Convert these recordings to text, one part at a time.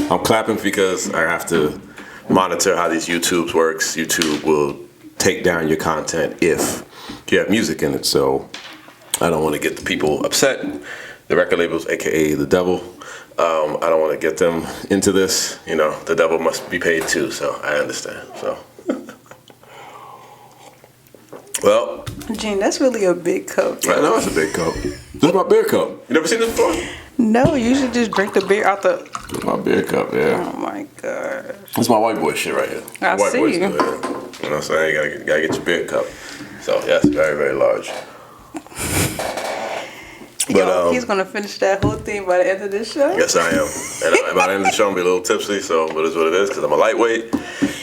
I'm clapping because I have to monitor how these YouTubes works. YouTube will take down your content if you have music in it. So I don't want to get the people upset. The record labels, aka the devil. I don't want to get them into this. You know, the devil must be paid too. So I understand. So. Well, Gene, that's really a big cup. I know it's a big cup. This is my beer cup. You never seen this before? No, you should just drink the beer out the. This is my beer cup, yeah. Oh my god. This is my white boy shit right here. I white see. Boys do it. You know what I'm saying? You gotta get your beer cup. So yes, very, very large. But he's gonna finish that whole thing by the end of this show. Yes, I am. And by the end of the show, I'm gonna be a little tipsy. So, but it's what it is because I'm a lightweight,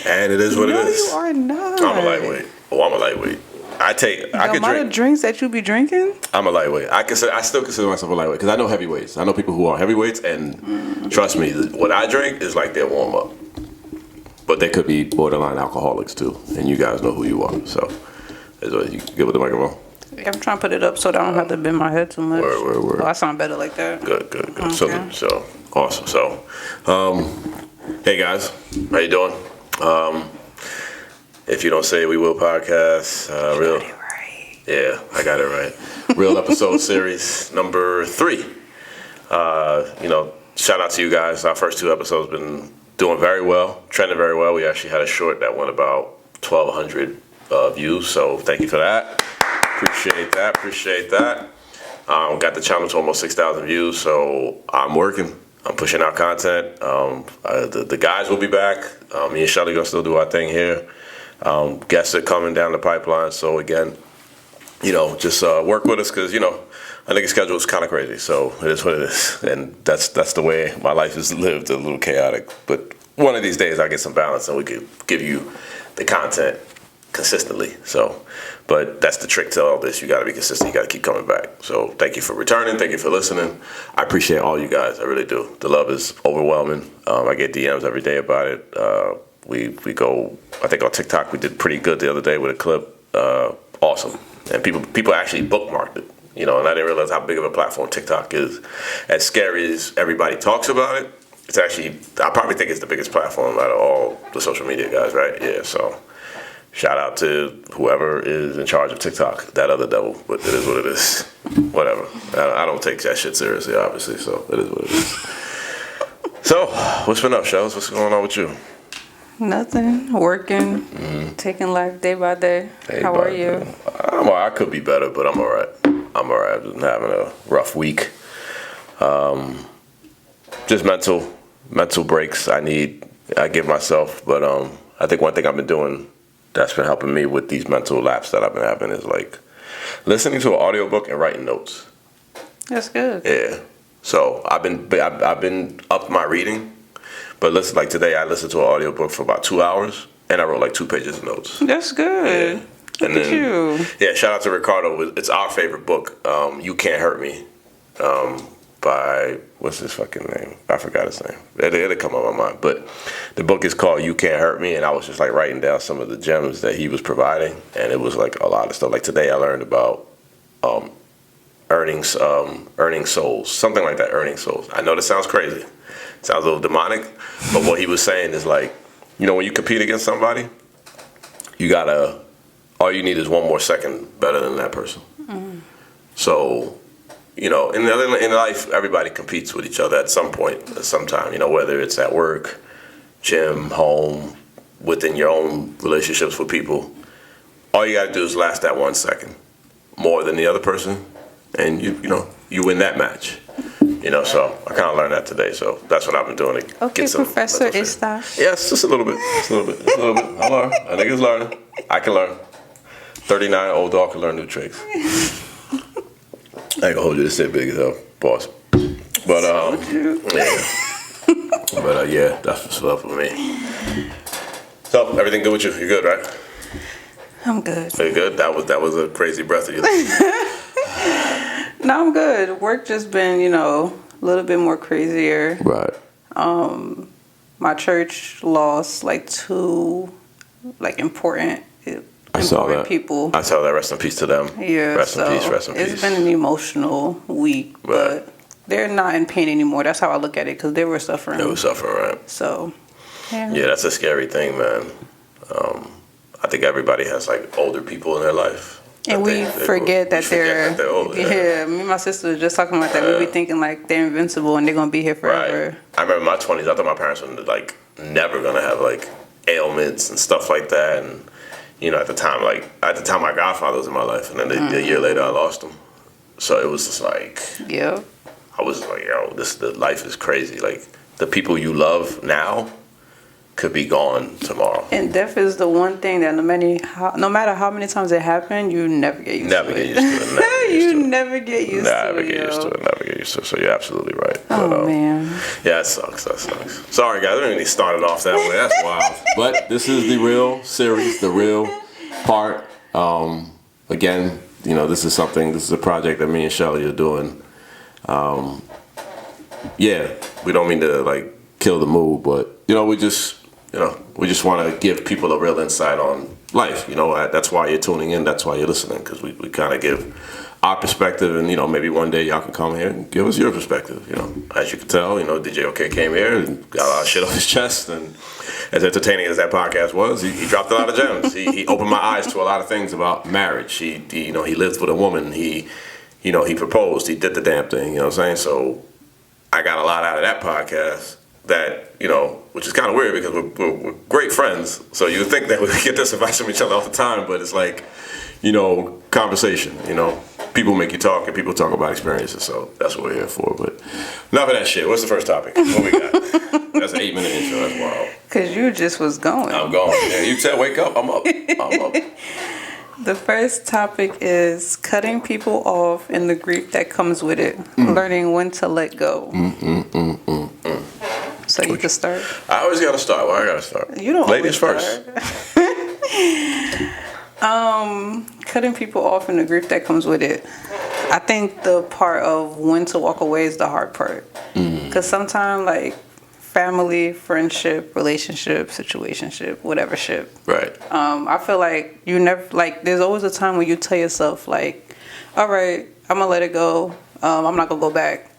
and it is what it is. No, you are not. I'm a lightweight. Oh, I'm a lightweight. I could amount of drinks that you be drinking. I'm a lightweight. I still consider myself a lightweight because I know heavyweights. I know people who are heavyweights, and trust me, what I drink is like their warm up. But they could be borderline alcoholics too, and you guys know who you are. So, you good with the microphone? Yeah, I'm trying to put it up so that I don't have to bend my head too much. Word. Oh, I sound better like that. Good. Okay. So awesome. So, hey guys, how you doing? If you don't say it, we will podcast. Got it right. Yeah, I got it right. Real episode series number 3. Shout out to you guys. Our first 2 episodes been doing very well, trending very well. We actually had a short that went about 1,200 views. So thank you for that. Appreciate that. Got the channel to almost 6,000 views. So I'm working. I'm pushing out content. The guys will be back. Me and Shelly gonna still do our thing here. Guests are coming down the pipeline. So again, just work with us because I think the schedule is kind of crazy. So it is what it is, and that's the way my life is lived. A little chaotic, but one of these days I get some balance and we could give you the content consistently. So, but that's the trick to all this. You got to be consistent. You got to keep coming back. So thank you for returning. Thank you for listening. I appreciate all you guys. I really do. The love is overwhelming. I get DMs every day about it. We go, I think on TikTok we did pretty good the other day with a clip. Awesome. And people actually bookmarked it. And I didn't realize how big of a platform TikTok is. As scary as everybody talks about it, it's actually, I probably think it's the biggest platform out of all the social media guys, right? Yeah, so shout out to whoever is in charge of TikTok, that other devil, but it is what it is. Whatever. I don't take that shit seriously, obviously, so it is what it is. So, what's been up, Shells? What's going on with you? Nothing. Working. Taking life day by day. How are you? I could be better, but I'm all right. I've been having a rough week. Just mental breaks I give myself. But I think one thing I've been doing that's been helping me with these mental lapses that I've been having is like listening to an audiobook and writing notes. That's good. Yeah. So I've been up my reading, but listen, like today I listened to an audiobook for about 2 hours and I wrote like 2 pages of notes. That's good. Yeah. Look at you. Yeah, shout out to Ricardo. It's our favorite book, You Can't Hurt Me, by, what's his fucking name? I forgot his name. It'll come on my mind. But the book is called You Can't Hurt Me, and I was just like writing down some of the gems that he was providing, and it was like a lot of stuff. Like today I learned about earning souls, something like that, earning souls. I know this sounds crazy. It sounds a little demonic, but what he was saying is like, when you compete against somebody, all you need is one more second better than that person. Mm. So, in life, everybody competes with each other at some point, at some time, whether it's at work, gym, home, within your own relationships with people. All you got to do is last that 1 second more than the other person, and you win that match. So I kind of learned that today. So that's what I've been doing to get some. Professor Istas. Yes, just a little bit. I learn. I think it's learning. I can learn. 39, old dog can learn new tricks. I ain't gonna hold you to sit big as hell, boss. But yeah, that's what's up with me. So everything good with you? You good, right? I'm good. Are you good? That was a crazy breath of you. No, I'm good. Work just been, a little bit more crazier. Right. My church lost like 2 important people. I saw that. Rest in peace to them. Yeah. Rest in peace. It's been an emotional week, right. But they're not in pain anymore. That's how I look at it, because they were suffering. They were suffering, right? So, yeah. Yeah, that's a scary thing, man. I think everybody has like older people in their life. And we forget that they're older. Yeah, me and my sister was just talking about that. We be thinking like they're invincible and they're gonna be here forever. Right. I remember in my 20s, I thought my parents were like never gonna have like ailments and stuff like that. And you know, at the time my godfather was in my life, and then a year later I lost him. So it was just like, yeah. I was like, yo, the life is crazy. Like the people you love now could be gone tomorrow. And death is the one thing that no matter how many times it happened, you never get used to it. You never get used to it. Never get used to it. So you're absolutely right. Oh, man. Yeah, that sucks. Sorry, guys. I didn't even start it off that way. That's wild. But this is the real series, the real part. Again, you know, this is a project that me and Shelly are doing. Yeah, we don't mean to like kill the mood, but you know, we just want to give people a real insight on life. You know, that's why you're tuning in. That's why you're listening, because we kind of give our perspective, and you know, maybe one day y'all can come here and give us your perspective. You know, as you can tell, you know, DJ OK came here and got a lot of shit off his chest, and as entertaining as that podcast was, he dropped a lot of gems. He opened my eyes to a lot of things about marriage. He lived with a woman. He proposed. He did the damn thing. You know what I'm saying? So I got a lot out of that podcast. That, you know, which is kind of weird because we're great friends. So you would think that we would get this advice from each other all the time, but it's like, you know, conversation. You know, people make you talk, and people talk about experiences. So that's what we're here for. But enough of that shit. What's the first topic? What we got? That's an 8-minute intro. That's wild. Because you just was going. I'm going. Yeah, you said wake up. I'm up. The first topic is cutting people off and the grief that comes with it. Learning when to let go. So you can start. I always gotta start. Why I gotta start? You don't. Ladies first. Cutting people off and the grief that comes with it. I think the part of when to walk away is the hard part. Because sometimes, like, family, friendship, relationship, situationship, whatever ship. Right. I feel like you never, like, there's always a time when you tell yourself, like, all right, I'm gonna let it go. I'm not gonna go back.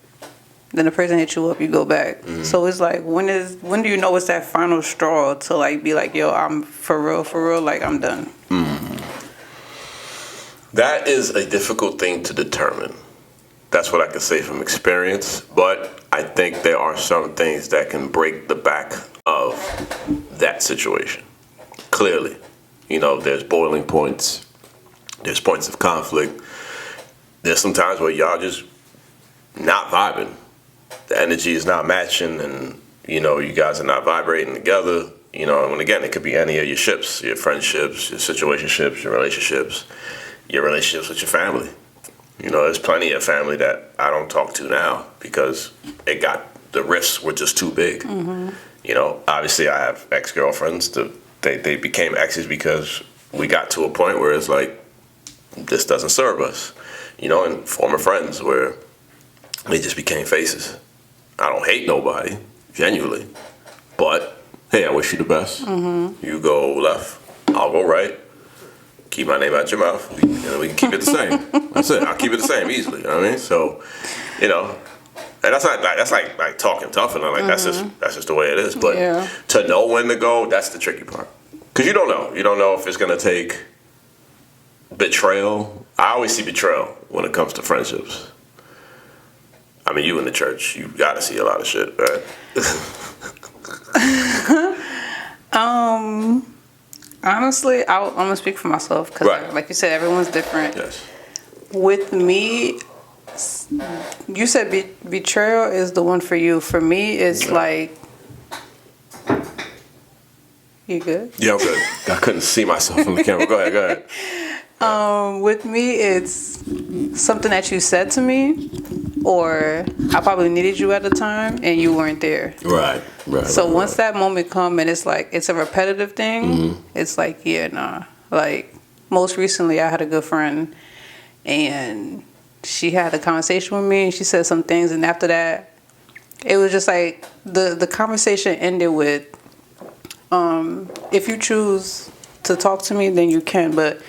Then the person hits you up, you go back. So it's like, when do you know it's that final straw to like be like, yo, I'm for real, like I'm done. That is a difficult thing to determine. That's what I can say from experience. But I think there are some things that can break the back of that situation. Clearly, you know, there's boiling points. There's points of conflict. There's some times where y'all just not vibing. The energy is not matching, and you know, you guys are not vibrating together. You know, and again, it could be any of your ships, your friendships, your situationships, your relationships with your family. You know, there's plenty of family that I don't talk to now because the rifts were just too big. You know, obviously I have ex-girlfriends. They became exes because we got to a point where it's like, this doesn't serve us. You know, and former friends where they just became faces. I don't hate nobody, genuinely. But, hey, I wish you the best. You go left, I'll go right. Keep my name out your mouth. And we can keep it the same. That's it. I'll keep it the same easily. You know what I mean? So, you know, and that's like talking tough and like that's just the way it is. But to know when to go, that's the tricky part. Because you don't know. You don't know if it's going to take betrayal. I always see betrayal when it comes to friendships. I mean, you in the church, you got to see a lot of shit, right? Honestly, I'm going to speak for myself because, like you said, everyone's different. Yes. With me, you said betrayal is the one for you. For me, it's like... You good? Yeah, I'm good. I couldn't see myself from the camera. Go ahead. With me, it's something that you said to me, or I probably needed you at the time and you weren't there. Right. So once that moment comes and it's like, it's a repetitive thing, it's like, yeah, nah. Like, most recently I had a good friend and she had a conversation with me and she said some things, and after that, it was just like, the conversation ended with, if you choose to talk to me, then you can, but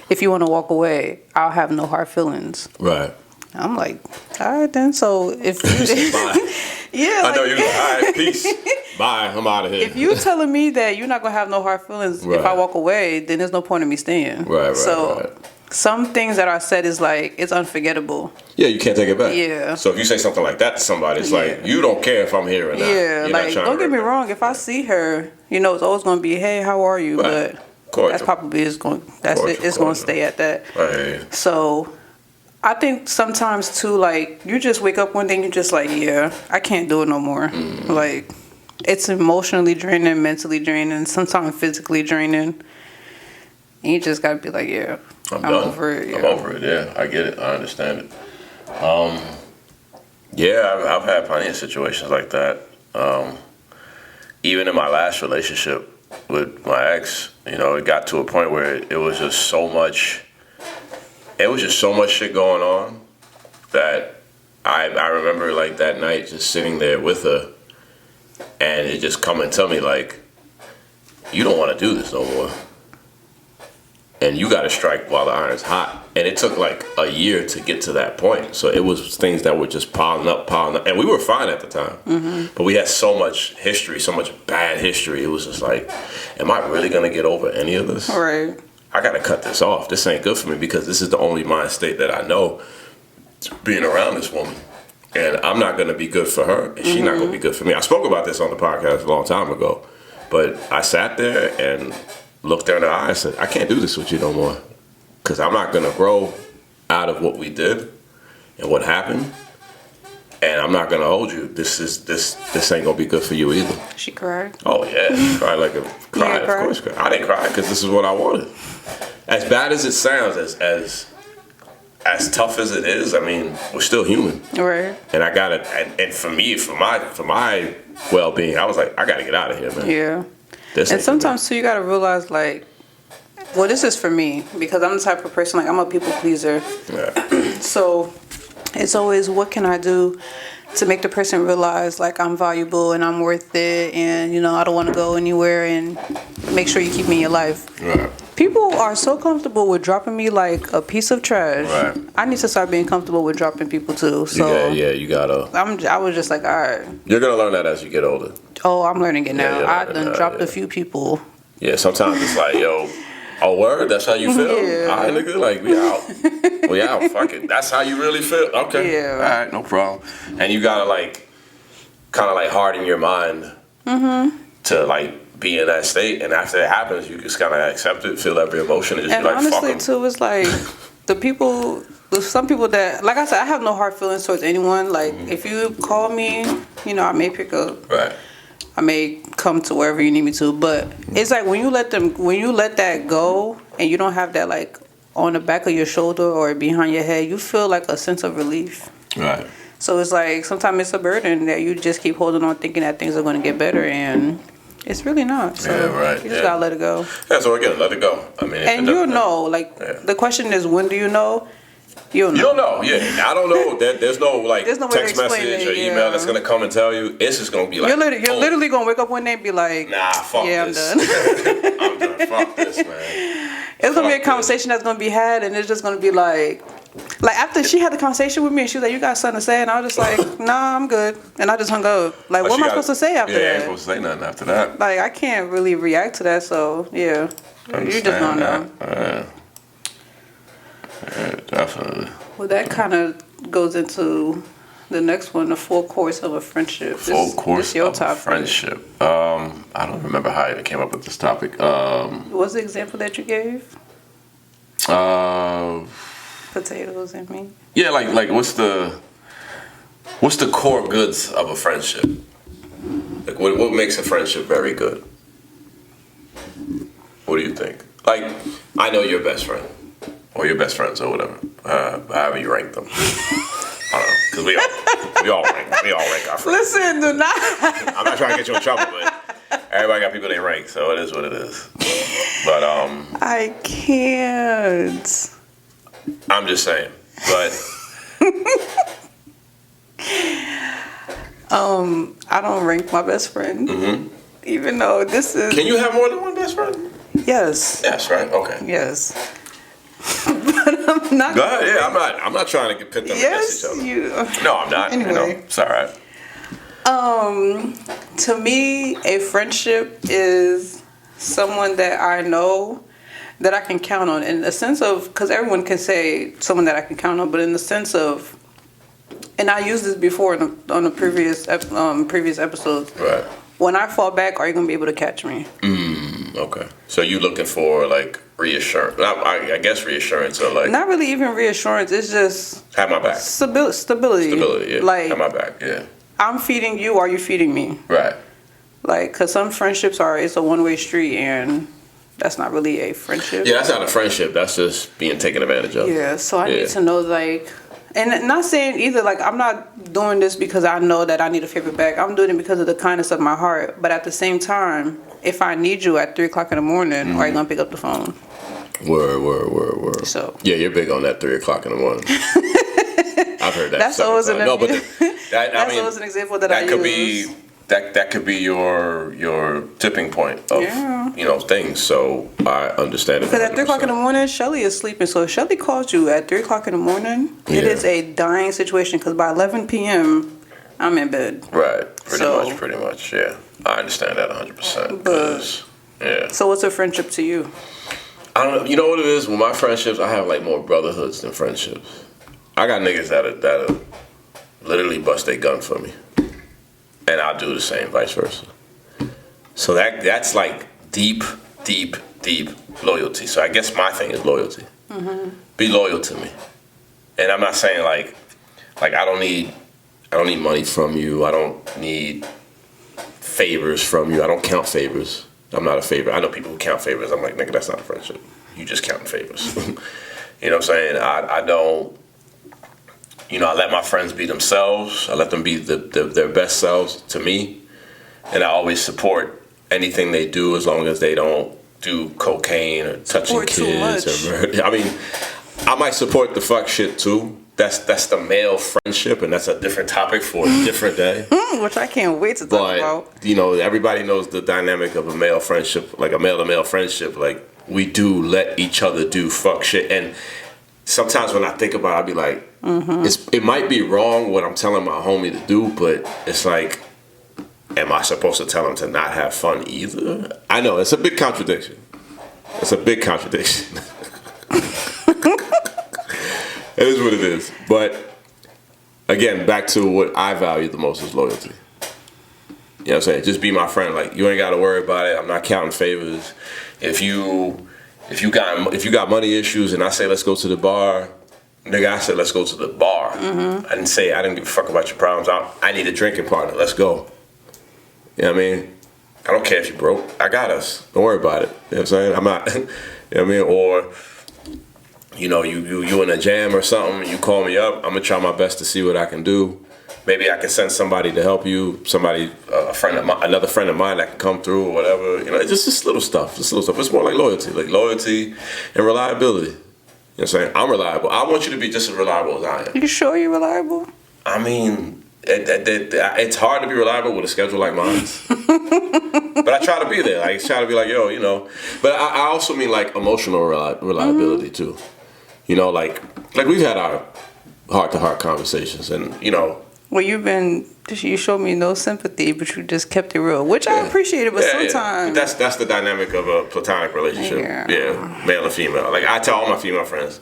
if you want to walk away, I'll have no hard feelings. Right. I'm like, all right then. So if you, Bye. yeah, I know you're like, all right, peace. Bye. I'm out of here. if you telling me that you're not gonna have no hard feelings if I walk away, then there's no point in me staying. Right. So some things that are said is like it's unforgettable. Yeah, you can't take it back. Yeah. So if you say something like that to somebody, it's like you don't care if I'm here or not. Yeah, You're like don't get me wrong. If I see her, it's always gonna be, hey, how are you? Right. But that's probably is going. That's it. It's gonna stay at that. Right. So I think sometimes too, like you just wake up one day and you're just like, yeah, I can't do it no more. Like it's emotionally draining, mentally draining, sometimes physically draining. And you just gotta be like, yeah, I'm over it. Yeah. I'm over it. Yeah, I get it. I understand it. Yeah, I've had plenty of situations like that. Even in my last relationship with my ex, it got to a point where it was just so much. It was just so much shit going on that I remember like that night just sitting there with her, and it just coming to me like, you don't want to do this no more. And you got to strike while the iron's hot. And it took like a year to get to that point. So it was things that were just piling up. And we were fine at the time. But we had so much history, so much bad history. It was just like, am I really going to get over any of this? Right. I got to cut this off. This ain't good for me because this is the only mind state that I know being around this woman. And I'm not going to be good for her. And she's not going to be good for me. I spoke about this on the podcast a long time ago. But I sat there and looked her in the eye and said, I can't do this with you no more. Because I'm not going to grow out of what we did and what happened. And I'm not going to hold you. This ain't going to be good for you either. She cried. Oh, yeah. She cried like a cried. Of course. I didn't cry because this is what I wanted. As bad as it sounds, as tough as it is, I mean, we're still human. Right. And I got to, and for me, for my well-being, I was like, I got to get out of here, man. Yeah. And sometimes too, you gotta realize like, well, this is for me because I'm the type of person like I'm a people pleaser. Yeah. So it's always what can I do to make the person realize like I'm valuable and I'm worth it, and I don't want to go anywhere, and make sure you keep me in your life. Right. People are so comfortable with dropping me like a piece of trash. Right. I need to start being comfortable with dropping people too. So you gotta. I was just like, all right. You're gonna learn that as you get older. Oh, I'm learning it now. Yeah, I done dropped a few people. Yeah, sometimes it's like, yo, oh word, that's how you feel? Yeah. All right, nigga, like we out. We out, fuck it. That's how you really feel? Okay. Yeah. All right, no problem. And you gotta like, kind of like harden your mind to like be in that state. And after it happens, you just kind of accept it, feel every emotion, and just And be like, honestly, fuck 'em. too, it's like some people that, like I said, I have no hard feelings towards anyone. Like, if you call me, I may pick up. Right. I may come to wherever you need me to. But it's like when you let that go and you don't have that like on the back of your shoulder or behind your head, you feel like a sense of relief. Right. So it's like sometimes it's a burden that you just keep holding on thinking that things are going to get better, and it's really not. So you just got to let it go. Yeah, so again, let it go. I mean, and you'll know. Like, the question is, when do you know? You'll know. You don't know, yeah. I don't know. There's no like There's no way to text explain message it, or email that's gonna come and tell you. It's just gonna be like You're literally gonna wake up one day and be like, nah, fuck yeah, this. I'm done. I'm done. Fuck this, man. It's gonna be a conversation that's gonna be had, and it's just gonna be like after she had the conversation with me, and she was like, "You got something to say?" And I was just like, "Nah, I'm good," and I just hung up. Like, what am I supposed to say after that? Yeah, I ain't supposed to say nothing after that. Like, I can't really react to that. So yeah, you just don't know. Yeah, definitely. Well, that kind of goes into the next one, the full course of a friendship. Full course your of a topic. friendship. I don't remember how I even came up with this topic. What's the example that you gave? Potatoes and meat. Yeah, like what's the core goods of a friendship? Like what makes a friendship very good? What do you think? Like, I know your best friend. Or your best friends, or whatever. However you rank them. I don't know, because we all rank our friends. Listen, do not. I'm not trying to get you in trouble, but everybody got people they rank, so it is what it is. But I can't. I'm just saying. But I don't rank my best friend. Even though this is. Can you have more than one best friend? Yes. Yes, right. Okay. Yes. I'm not. Go ahead. Yeah, I'm not trying to pit them against each other. No, I'm not. Anyway. It's all right. To me, a friendship is someone that I know that I can count on, in the sense of, because everyone can say someone that I can count on, but in the sense of, and I used this before on the previous episodes. Right. When I fall back, are you gonna be able to catch me? Okay. So you looking for like reassurance? I guess reassurance or like Not really even reassurance. It's just have my back. stability. Stability. Yeah. Like have my back. Yeah. I'm feeding you. Are you feeding me? Right. Like, cause some friendships it's a one-way street, and that's not really a friendship. Yeah, that's not a friendship. That's just being taken advantage of. Yeah. So I need to know, like, and not saying either, like, I'm not doing this because I know that I need a favor back. I'm doing it because of the kindness of my heart. But at the same time, if I need you at 3:00 in the morning, are you gonna pick up the phone? Word. So yeah, you're big on that 3:00 in the morning. I've heard that. That's always an always an example that I use. That could be your tipping point of things. So I understand it. Because at 3:00 in the morning, Shelly is sleeping. So if Shelly calls you at 3:00 in the morning, it is a dying situation. Because by 11 p.m., I'm in bed. Right. Pretty much. Yeah, I understand that 100%. So what's a friendship to you? I don't know. You know what it is? With my friendships, I have like more brotherhoods than friendships. I got niggas that literally bust their gun for me. And I'll do the same, vice versa. So that's like deep loyalty. So I guess my thing is loyalty. Mm-hmm. Be loyal to me. And I'm not saying like I don't need money from you. I don't need favors from you. I don't count favors. I'm not a favor. I know people who count favors. I'm like, nigga, that's not a friendship. You just count favors. You know what I'm saying? I don't. I let my friends be themselves. I let them be their best selves to me. And I always support anything they do as long as they don't do cocaine or touching kids. I mean, I might support the fuck shit too. That's the male friendship, and that's a different topic for a different day. Which I can't wait to talk about. Everybody knows the dynamic of a male friendship, like a male-to-male friendship. Like, we do let each other do fuck shit. And sometimes when I think about it, I'll be like, it might be wrong what I'm telling my homie to do, but it's like, am I supposed to tell him to not have fun either? I know, it's a big contradiction. It is what it is. But again, back to what I value the most is loyalty. You know what I'm saying? Just be my friend. Like, you ain't got to worry about it. I'm not counting favors. If you got money issues and I say let's go to the bar, nigga, I said let's go to the bar. I didn't say I didn't give a fuck about your problems. I need a drinking partner. Let's go. You know what I mean? I don't care if you broke. I got us. Don't worry about it. You know what I'm saying? I'm not. You know what I mean? Or you in a jam or something. You call me up. I'm gonna try my best to see what I can do. Maybe I can send somebody to help you. Somebody, another friend of mine that can come through or whatever. It's just little stuff. It's more like loyalty and reliability. You know what I'm saying? I'm reliable. I want you to be just as reliable as I am. You sure you're reliable? I mean, it's hard to be reliable with a schedule like mine. But I try to be there. I try to be like, yo, But I also mean like emotional reliability too. Like we've had our heart-to-heart conversations, and Well, you showed me no sympathy, but you just kept it real, which I appreciated. But sometimes that's the dynamic of a platonic relationship. Yeah, male and female. Like I tell all my female friends,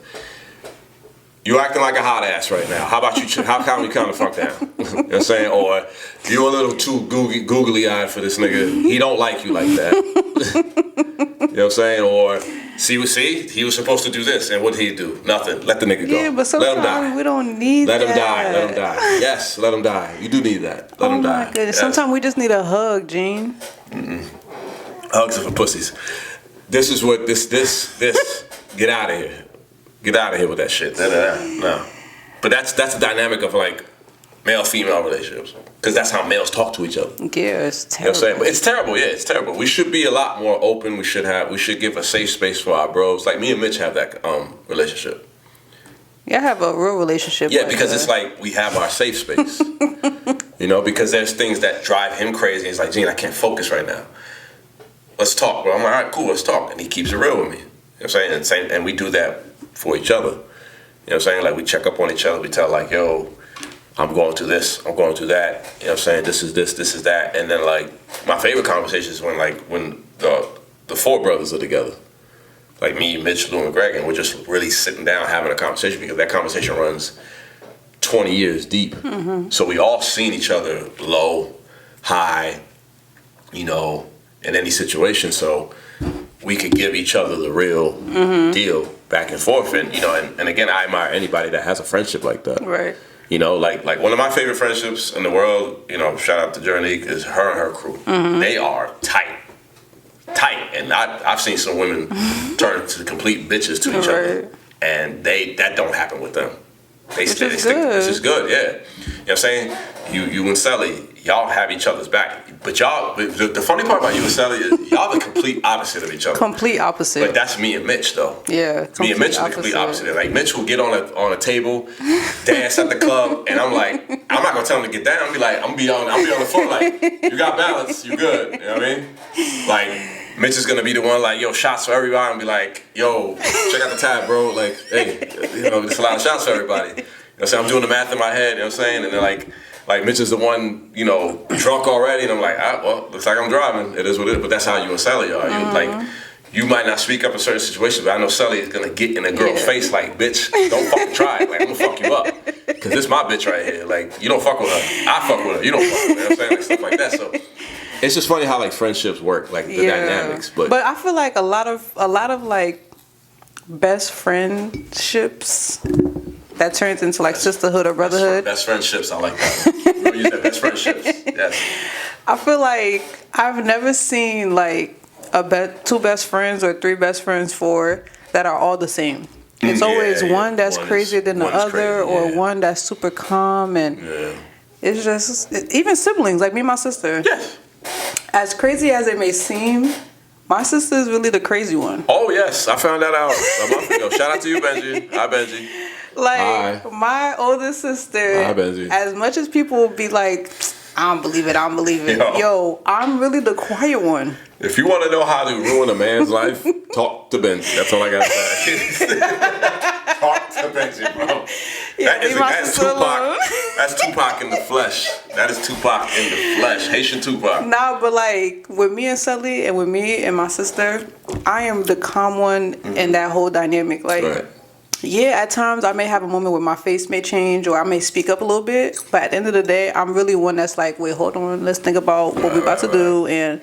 you acting like a hot ass right now. How about you? How come you calm the fuck down? You know what I'm saying? Or you a little too googly eyed for this nigga. He don't like you like that. You know what I'm saying? Or see, he was supposed to do this, and what did he do? Nothing. Let the nigga go. Yeah, but sometimes we don't need Let that. Let him die. Yes, let him die. You do need that. Let him die. Oh my goodness. Yes. Sometimes we just need a hug, Gene. Hugs are for pussies. This is what this. Get out of here. Get out of here with that shit. No. But that's the dynamic of like male-female relationships. Because that's how males talk to each other. Yeah, it's terrible. You know what I'm saying? But it's terrible, yeah, it's terrible. We should be a lot more open. We should give a safe space for our bros. Like me and Mitch have that relationship. Yeah, I have a real relationship. Yeah, because it's like we have our safe space. Because there's things that drive him crazy. He's like, Gene, I can't focus right now. Let's talk, bro. I'm like, all right, cool, let's talk. And he keeps it real with me. You know what I'm saying? And we do that for each other. You know what I'm saying? Like, we check up on each other. We tell, like, yo, I'm going through this, I'm going through that. You know what I'm saying? This is this is that. And then, like, my favorite conversation is when the four brothers are together. Like me, Mitch, Lou, and Greg, and we're just really sitting down having a conversation, because that conversation runs 20 years deep. So we all seen each other low, high, you know, in any situation. So we could give each other the real deal back and forth. And, you know, and again, I admire anybody that has a friendship like that. Right. You know, like one of my favorite friendships in the world, you know, shout out to Journey, is her and her crew. They are tight. And I've seen some women turn to complete bitches to each other. And that don't happen with them. Which is good, yeah. You know what I'm saying? You and Sally, y'all have each other's back. But y'all, the funny part about you and Sally is y'all the complete opposite of each other. Complete opposite. But that's me and Mitch, though. Yeah, me and Mitch are the complete opposite. Like, Mitch will get on a table, dance at the club, and I'm like, I'm not gonna tell him to get down. I'm gonna be on the floor like, you got balance, you good. You know what I mean? Like, Mitch is gonna be the one like, yo, shots for everybody, and be like, yo, check out the tab, bro. Like, hey, you know, there's a lot of shots for everybody. You know what I'm saying? I'm doing the math in my head, you know what I'm saying? And then like Mitch is the one, you know, drunk already, and I'm like, well, looks like I'm driving. It is what it is. But that's how you and Sally are. You like, you might not speak up in certain situations, but I know Sally is gonna get in a girl's face like, bitch, don't fucking try it. Like, I'm gonna fuck you up, cause this my bitch right here. Like, you don't fuck with her, I fuck with her. You don't fuck with her. You know what I'm saying? Like, stuff like that. So it's just funny how like friendships work, like the dynamics. But I feel like a lot of like best friendships that turns into like sisterhood or brotherhood. Best friendships, I like that. We'll use that. Best friendships. Yes. I feel like I've never seen like two best friends or three best friends, four that are all the same. It's always one that's crazier than the other, or one that's super calm, and it's just even siblings like me and my sister. Yes. As crazy as it may seem, my sister is really the crazy one. Oh yes, I found that out a month ago. Shout out to you, Benji. Hi, Benji. Like, my older sister, hi, Benji. As much as people will be like, I don't believe it. Yo, I'm really the quiet one. If you want to know how to ruin a man's life, talk to Benji. That's all I got to say. Talk to Benji, bro. Yeah, that's Tupac. That's Tupac in the flesh. That is Tupac in the flesh. Haitian Tupac. Nah, but like with me and Sully and with me and my sister, I am the calm one in that whole dynamic. Like, yeah, at times I may have a moment where my face may change or I may speak up a little bit, but at the end of the day, I'm really one that's like, wait, hold on, let's think about what we're about to do.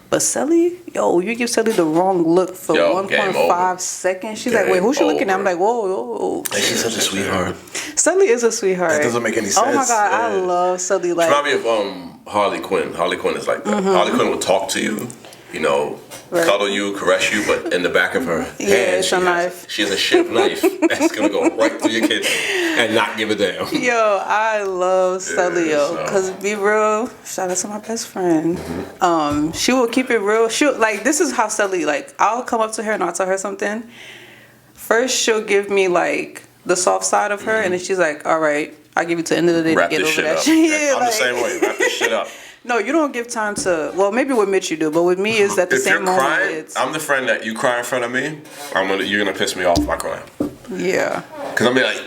But Sally, you give Sally the wrong look for 1.5 seconds. She's like, wait, who's she looking at? I'm like, whoa. And she's such a sweetheart. Sally is a sweetheart. That doesn't make any sense. Oh my God, I love Sally. Like, remind me of Harley Quinn. Harley Quinn is like that. Harley Quinn will talk to you, you know, cuddle you, caress you, but in the back of her hand, she has a sharp knife that's gonna go right through your kitchen and not give a damn. Yo, I love Sally, because be real, shout out to my best friend. She will keep it real. This is how Sally, like, I'll come up to her and I'll tell her something. First, she'll give me like the soft side of her, and then she's like, all right, I'll give you to the end of the day to get over that shit. I'm the same way. Wrap this shit up. No, you don't give time to. Well, maybe with Mitch you do, but with me it's at the same moment. Crying, I'm the friend that you cry in front of me. You're gonna piss me off by crying. Yeah. Cause I'm be like,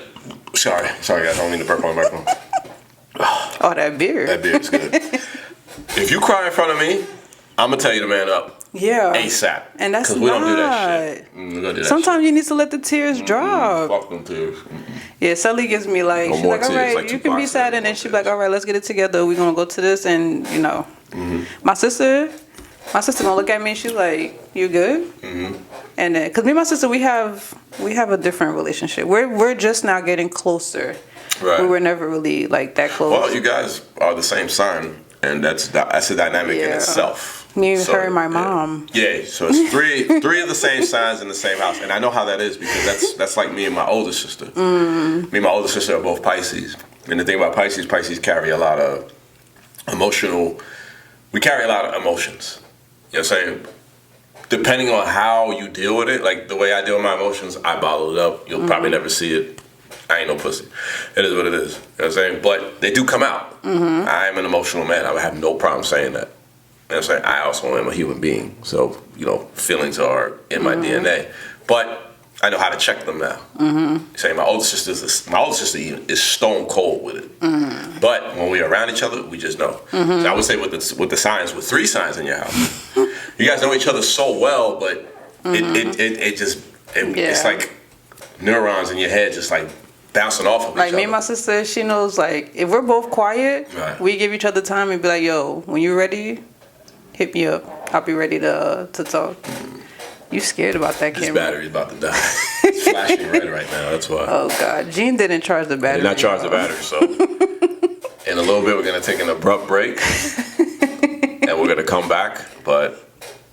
sorry guys, I don't mean to burp on the microphone. Oh, that beer. That beer is good. If you cry in front of me, I'm gonna tell you to man up. Yeah. ASAP. And that's we don't do that shit. We don't do that Sometimes you need to let the tears drop. Fuck them tears. Yeah, Sally gives me like, she's like, all right, like you can be sad, and then she's like, all right, let's get it together. We're gonna go to this, and you know, my sister gonna look at me and she's like, you good? And then, cause me and my sister, we have a different relationship. We're just now getting closer. Right. We were never really like that close. Well, you guys are the same sign, and that's a dynamic in itself. Me, her, and my mom. Yeah, so it's three of the same signs in the same house, and I know how that is because that's like me and my older sister. Me and my older sister are both Pisces, and the thing about Pisces carry a lot of emotional. We carry a lot of emotions. You know what I'm saying? Depending on how you deal with it, like the way I deal with my emotions, I bottle it up. You'll probably never see it. I ain't no pussy. It is what it is. You know what I'm saying? But they do come out. I am an emotional man. I would have no problem saying that. You know what I'm saying? I also am a human being. So, you know, feelings are in my DNA. But I know how to check them now. Say my older sister is stone cold with it. But when we're around each other, we just know. So I would say with the signs, with 3 signs in your house, you guys know each other so well, but it's like neurons in your head just like bouncing off of each other. Like me and my sister, she knows like if we're both quiet, we give each other time and be like, yo, when you're ready, hit me up. I'll be ready to talk. You scared about that camera? This battery's about to die. It's flashing red right now. That's why. Oh God, Gene didn't charge the battery. Did not charge the battery. So in a little bit, we're gonna take an abrupt break, and we're gonna come back. But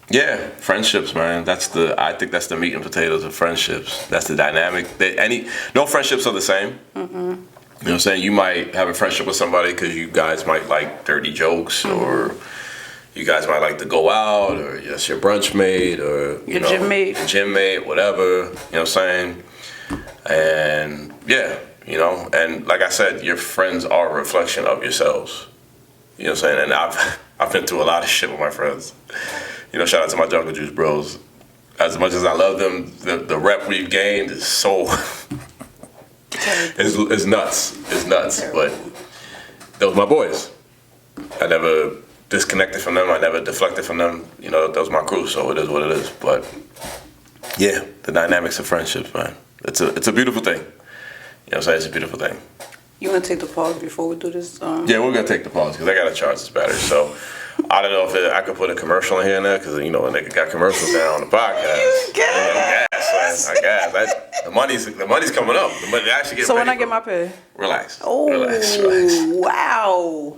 yeah, friendships, man. I think that's the meat and potatoes of friendships. That's the dynamic. No friendships are the same. You know what I'm saying? You might have a friendship with somebody because you guys might like dirty jokes or. You guys might like to go out, or just your brunch mate, or your gym mate, whatever. You know what I'm saying? And yeah, and like I said, your friends are a reflection of yourselves. You know what I'm saying? And I've been through a lot of shit with my friends. Shout out to my Jungle Juice bros. As much as I love them, the rep we've gained is so it's nuts. It's nuts. But those my boys. I never disconnected from them. I never deflected from them. That was my crew, so it is what it is. But yeah, the dynamics of friendships, man. It's a beautiful thing. You know what I'm saying? It's a beautiful thing. You want to take the pause before we do this? Yeah, we're going to take the pause because I got to charge this battery. So I don't know if I could put a commercial in here and there because, a nigga got commercials down on the podcast. Gas. I gas. The money's coming up. The money actually gets So when I get my pay? Relax. Oh, relax. Wow.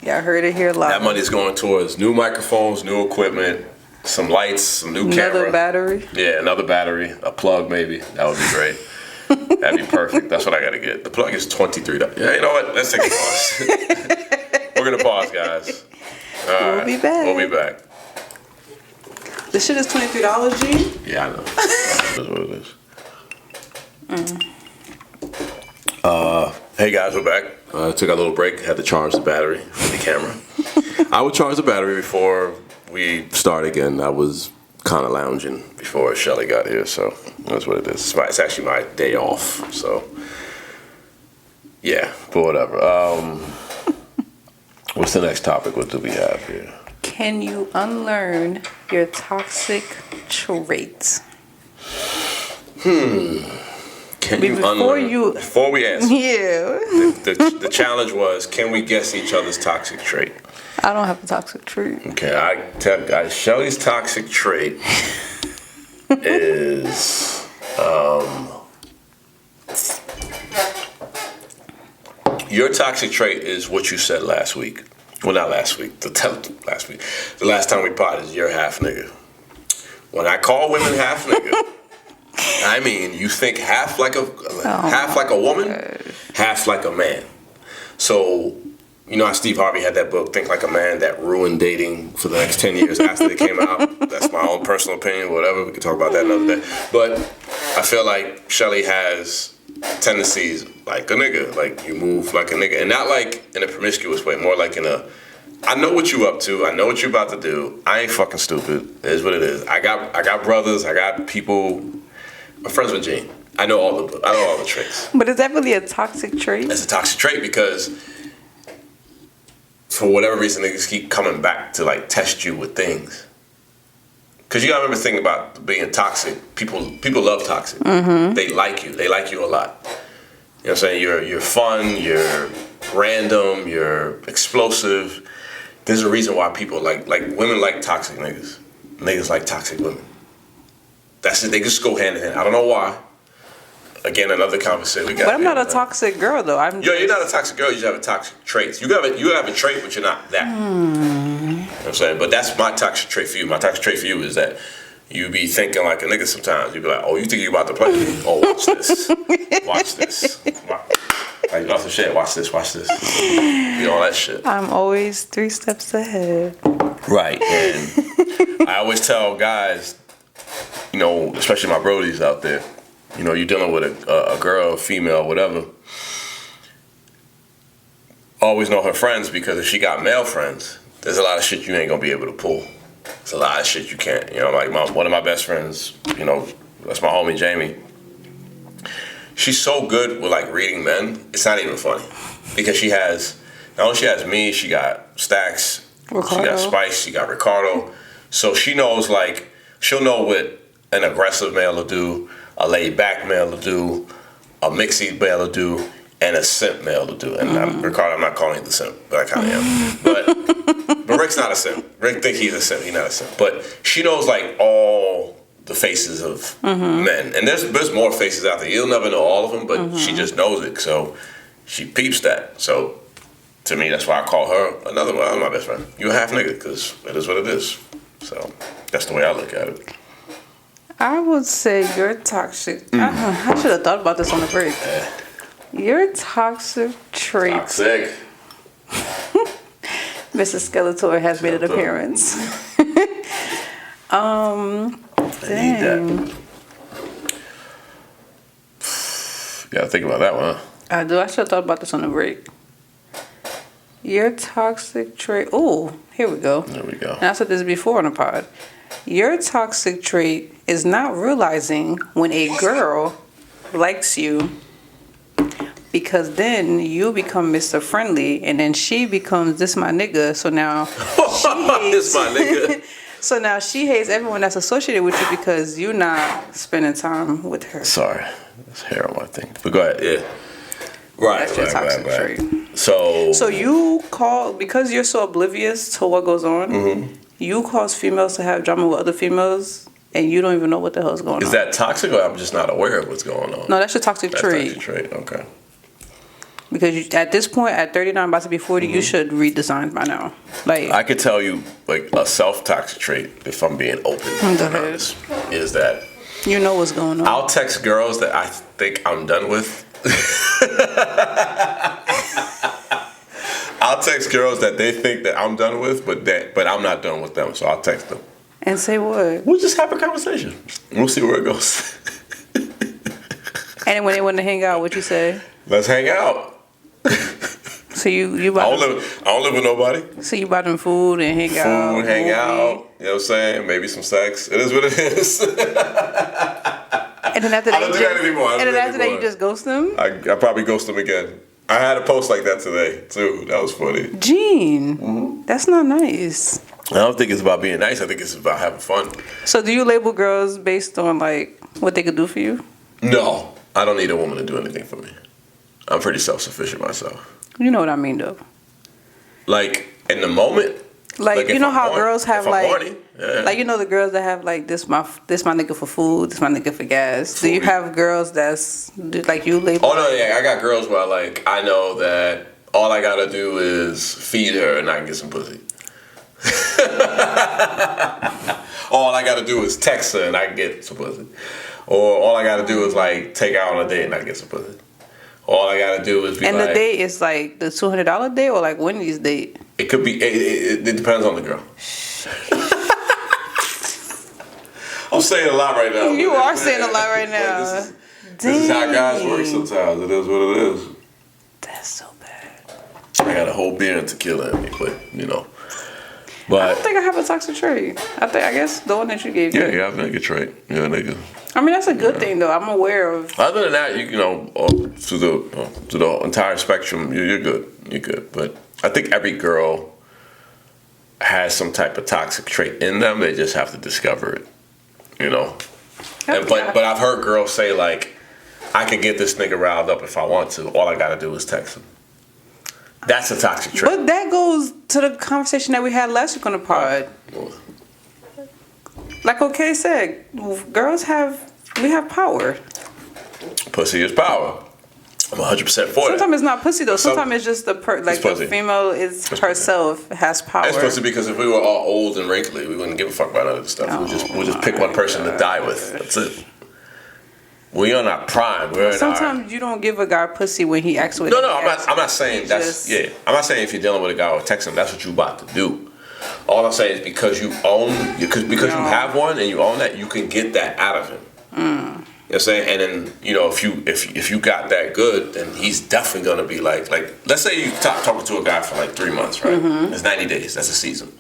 Y'all heard it here live. That money's going towards new microphones, new equipment, some lights, some new camera. Another battery? Yeah, another battery, a plug maybe. That would be great. That'd be perfect. That's what I got to get. The plug is $23. Yeah, you know what? Let's take a pause. We're going to pause, guys. We'll be back. We'll be back. This shit is $23, G? Yeah, I know. That's what it is. Hey guys, we're back. Took a little break. Had to charge the battery for the camera. I would charge the battery before we start again. I was kind of lounging before Shelly got here, so that's what it is. It's actually my day off, so yeah, but whatever. What's the next topic? What do we have here? Can you unlearn your toxic traits? Can you unlearn? Before we answer, the challenge was, can we guess each other's toxic trait? I don't have a toxic trait. Okay, I tell guys, Shelly's toxic trait is your toxic trait is what you said last week. Well, not last week. Last week. The last time we potted, you're half nigga. When I call women half nigga, I mean you think half like a woman, half like a man. So. You know how Steve Harvey had that book, Think Like a Man, that ruined dating for the next 10 years after it came out? That's my own personal opinion, whatever. We can talk about that another day. But I feel like Shelly has tendencies like a nigga. Like, you move like a nigga. And not like in a promiscuous way, more like in a, I know what you up to. I know what you about to do. I ain't fucking stupid. It is what it is. I got brothers. I got people. I'm friends with Gene. I know all the tricks. But is that really a toxic trait? It's a toxic trait because for whatever reason, niggas keep coming back to like test you with things. Cause you gotta remember thinking about being toxic. People love toxic. Mm-hmm. They like you. They like you a lot. You know what I'm saying? You're fun. You're random. You're explosive. There's a reason why people like women like toxic niggas. Niggas like toxic women. That's it. They just go hand in hand. I don't know why. Again, another conversation. But I'm not a toxic girl, though. You're not a toxic girl. You just have a toxic traits. You have a trait, but you're not that. You know what I'm saying? But that's my toxic trait for you. My toxic trait for you is that you be thinking like a nigga sometimes. You be like, oh, you think you about to play? Oh, watch this. Watch this. Like, off the shit. Watch this. Watch this. You know, all that shit. I'm always 3 steps ahead. Right. And I always tell guys, you know, especially my brodies out there, you know, you're dealing with a girl, a female, whatever. Always know her friends, because if she got male friends, there's a lot of shit you ain't gonna be able to pull. There's a lot of shit you can't. You know, like one of my best friends, you know, that's my homie Jamie. She's so good with like reading men. It's not even funny because she has not only she has me, she got Stacks, Ricardo. she got Spice, she got Ricardo. So she knows like she'll know what an aggressive male will do, a laid back male will do, a mixy male will do, and a simp male will do. And Ricardo, I'm not calling you the simp, but I kind of am. But Rick's not a simp. Rick think he's a simp. He's not a simp. But she knows like all the faces of men, and there's more faces out there. You'll never know all of them, but she just knows it. So she peeps that. So to me, that's why I call her another one. I'm my best friend. You a half nigga because it is what it is. So that's the way I look at it. I would say you're toxic. I should have thought about this on the break. Your toxic traits. Toxic. Mrs. Skeletor has made an appearance. I need that. You gotta think about that one, huh? I do. I should have thought about this on the break. Your toxic trait. Oh, here we go. There we go. And I said this before on the pod. Your toxic trait is not realizing when a girl likes you, because then you become Mr. Friendly, and then she becomes this my nigga. So now This my nigga. So now she hates everyone that's associated with you because you're not spending time with her. Sorry, that's hair on my thing. But go ahead. Yeah. Right. That's your toxic trait. So you call, because you're so oblivious to what goes on, you cause females to have drama with other females, and you don't even know what the hell's going on. Is that toxic, or I'm just not aware of what's going on? No, that's your toxic trait. Toxic trait. Okay. Because at this point, at 39, about to be 40, you should read the signs by now. Like, I could tell you like a self-toxic trait, if I'm being open and honest, is that you know what's going on. I'll text girls that I think I'm done with. I'll text girls that they think that I'm done with, but I'm not done with them. So I'll text them. And say what? We'll just have a conversation. We'll see where it goes. And when they want to hang out, what you say? Let's hang out. So you I don't live with nobody. So you buy them food and hang out. Food, hang movie. out. You know what I'm saying? Maybe some sex. It is what it is. And then after I don't do that anymore. And then after that, you just ghost them. I probably ghost them again. I had a post like that today too. That was funny. Gene, that's not nice. I don't think it's about being nice. I think it's about having fun. So do you label girls based on like what they could do for you? No, I don't need a woman to do anything for me. I'm pretty self-sufficient myself. You know what I mean, though. Like in the moment. Like you know how girls have like, horny, yeah. like you know the girls that have like this my nigga for food, this my nigga for gas. Do you have girls that's like you label? Oh no, yeah, I got girls where like I know that all I gotta do is feed her and I can get some pussy. All I gotta do is text her and I can get some pussy. Or all I gotta do is like take her out on a date and I can get some pussy. All I gotta do is be and like. And the date is like the $200 date or like Wendy's date? It could be. It depends on the girl. I'm saying a lot right now. You are saying a lot right now. This is how guys work sometimes. It is what it is. That's so bad. I got a whole beer and tequila in me, but you know. I don't think I have a toxic trait. I guess the one that you gave me. Yeah, you have a nigga trait. You're a nigga. I mean, that's a good thing, though. I'm aware of. Other than that, you know, to the entire spectrum, you're good. You're good. But I think every girl has some type of toxic trait in them. They just have to discover it. You know. But I've heard girls say like, I can get this nigga riled up if I want to. All I gotta do is text him. That's a toxic trait. But that goes to the conversation that we had last week on the pod. Like OK said, girls we have power. Pussy is power. I'm 100% for that. Sometimes it's not pussy though. Sometimes it's just the female herself has power. It's pussy because if we were all old and wrinkly, we wouldn't give a fuck about none of this stuff. We'll just pick one person to die with. That's it. We are not prime. Sometimes you don't give a guy pussy when he asks what. No, I'm not saying that's I'm not saying if you're dealing with a guy or texting him, that's what you about to do. All I'm saying is because you have one and you own that, you can get that out of him. You know what I'm saying? And then, you know, if you got that good, then he's definitely gonna be like let's say you talking to a guy for like 3 months, right? It's 90 days. That's a season.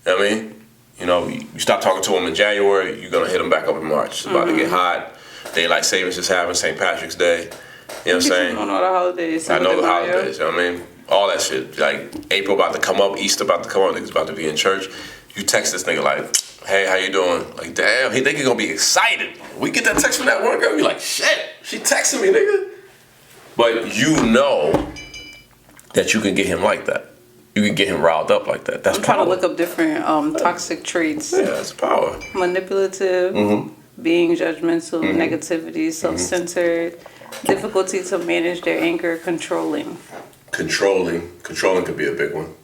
You know what I mean? You know, You stop talking to them in January, you're gonna hit them back up in March. It's about to get hot. Daylight savings just happened, St. Patrick's Day. You know what I'm saying? I know the holidays. I know the holidays, you know what I mean? All that shit. Like, April about to come up, Easter about to come up, niggas about to be in church. You text this nigga like, hey, how you doing? Like, damn, he think he's gonna be excited. We get that text from that one girl, we like, shit, she texting me, nigga. But you know that you can get him like that. You can get him riled up like that. That's I'm power. trying to look up different toxic traits. Yeah, that's power. Manipulative, being judgmental, negativity, self-centered, difficulty to manage their anger, controlling. Controlling could be a big one.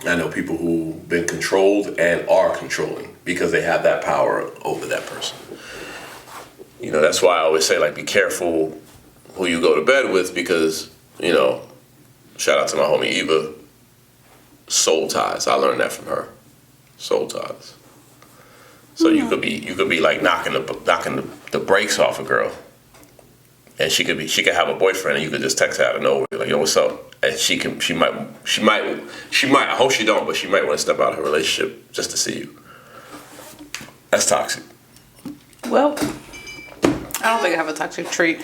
I know people who've been controlled and are controlling because they have that power over that person. You know, that's why I always say, like, be careful who you go to bed with because, you know, shout out to my homie Eva, soul ties. I learned that from her. Soul ties. So you could be like knocking the brakes off a girl. And she could have a boyfriend and you could just text her out of nowhere, like, yo, what's up? And she might, I hope she don't, but she might want to step out of her relationship just to see you. That's toxic. Well, I don't think I have a toxic trait.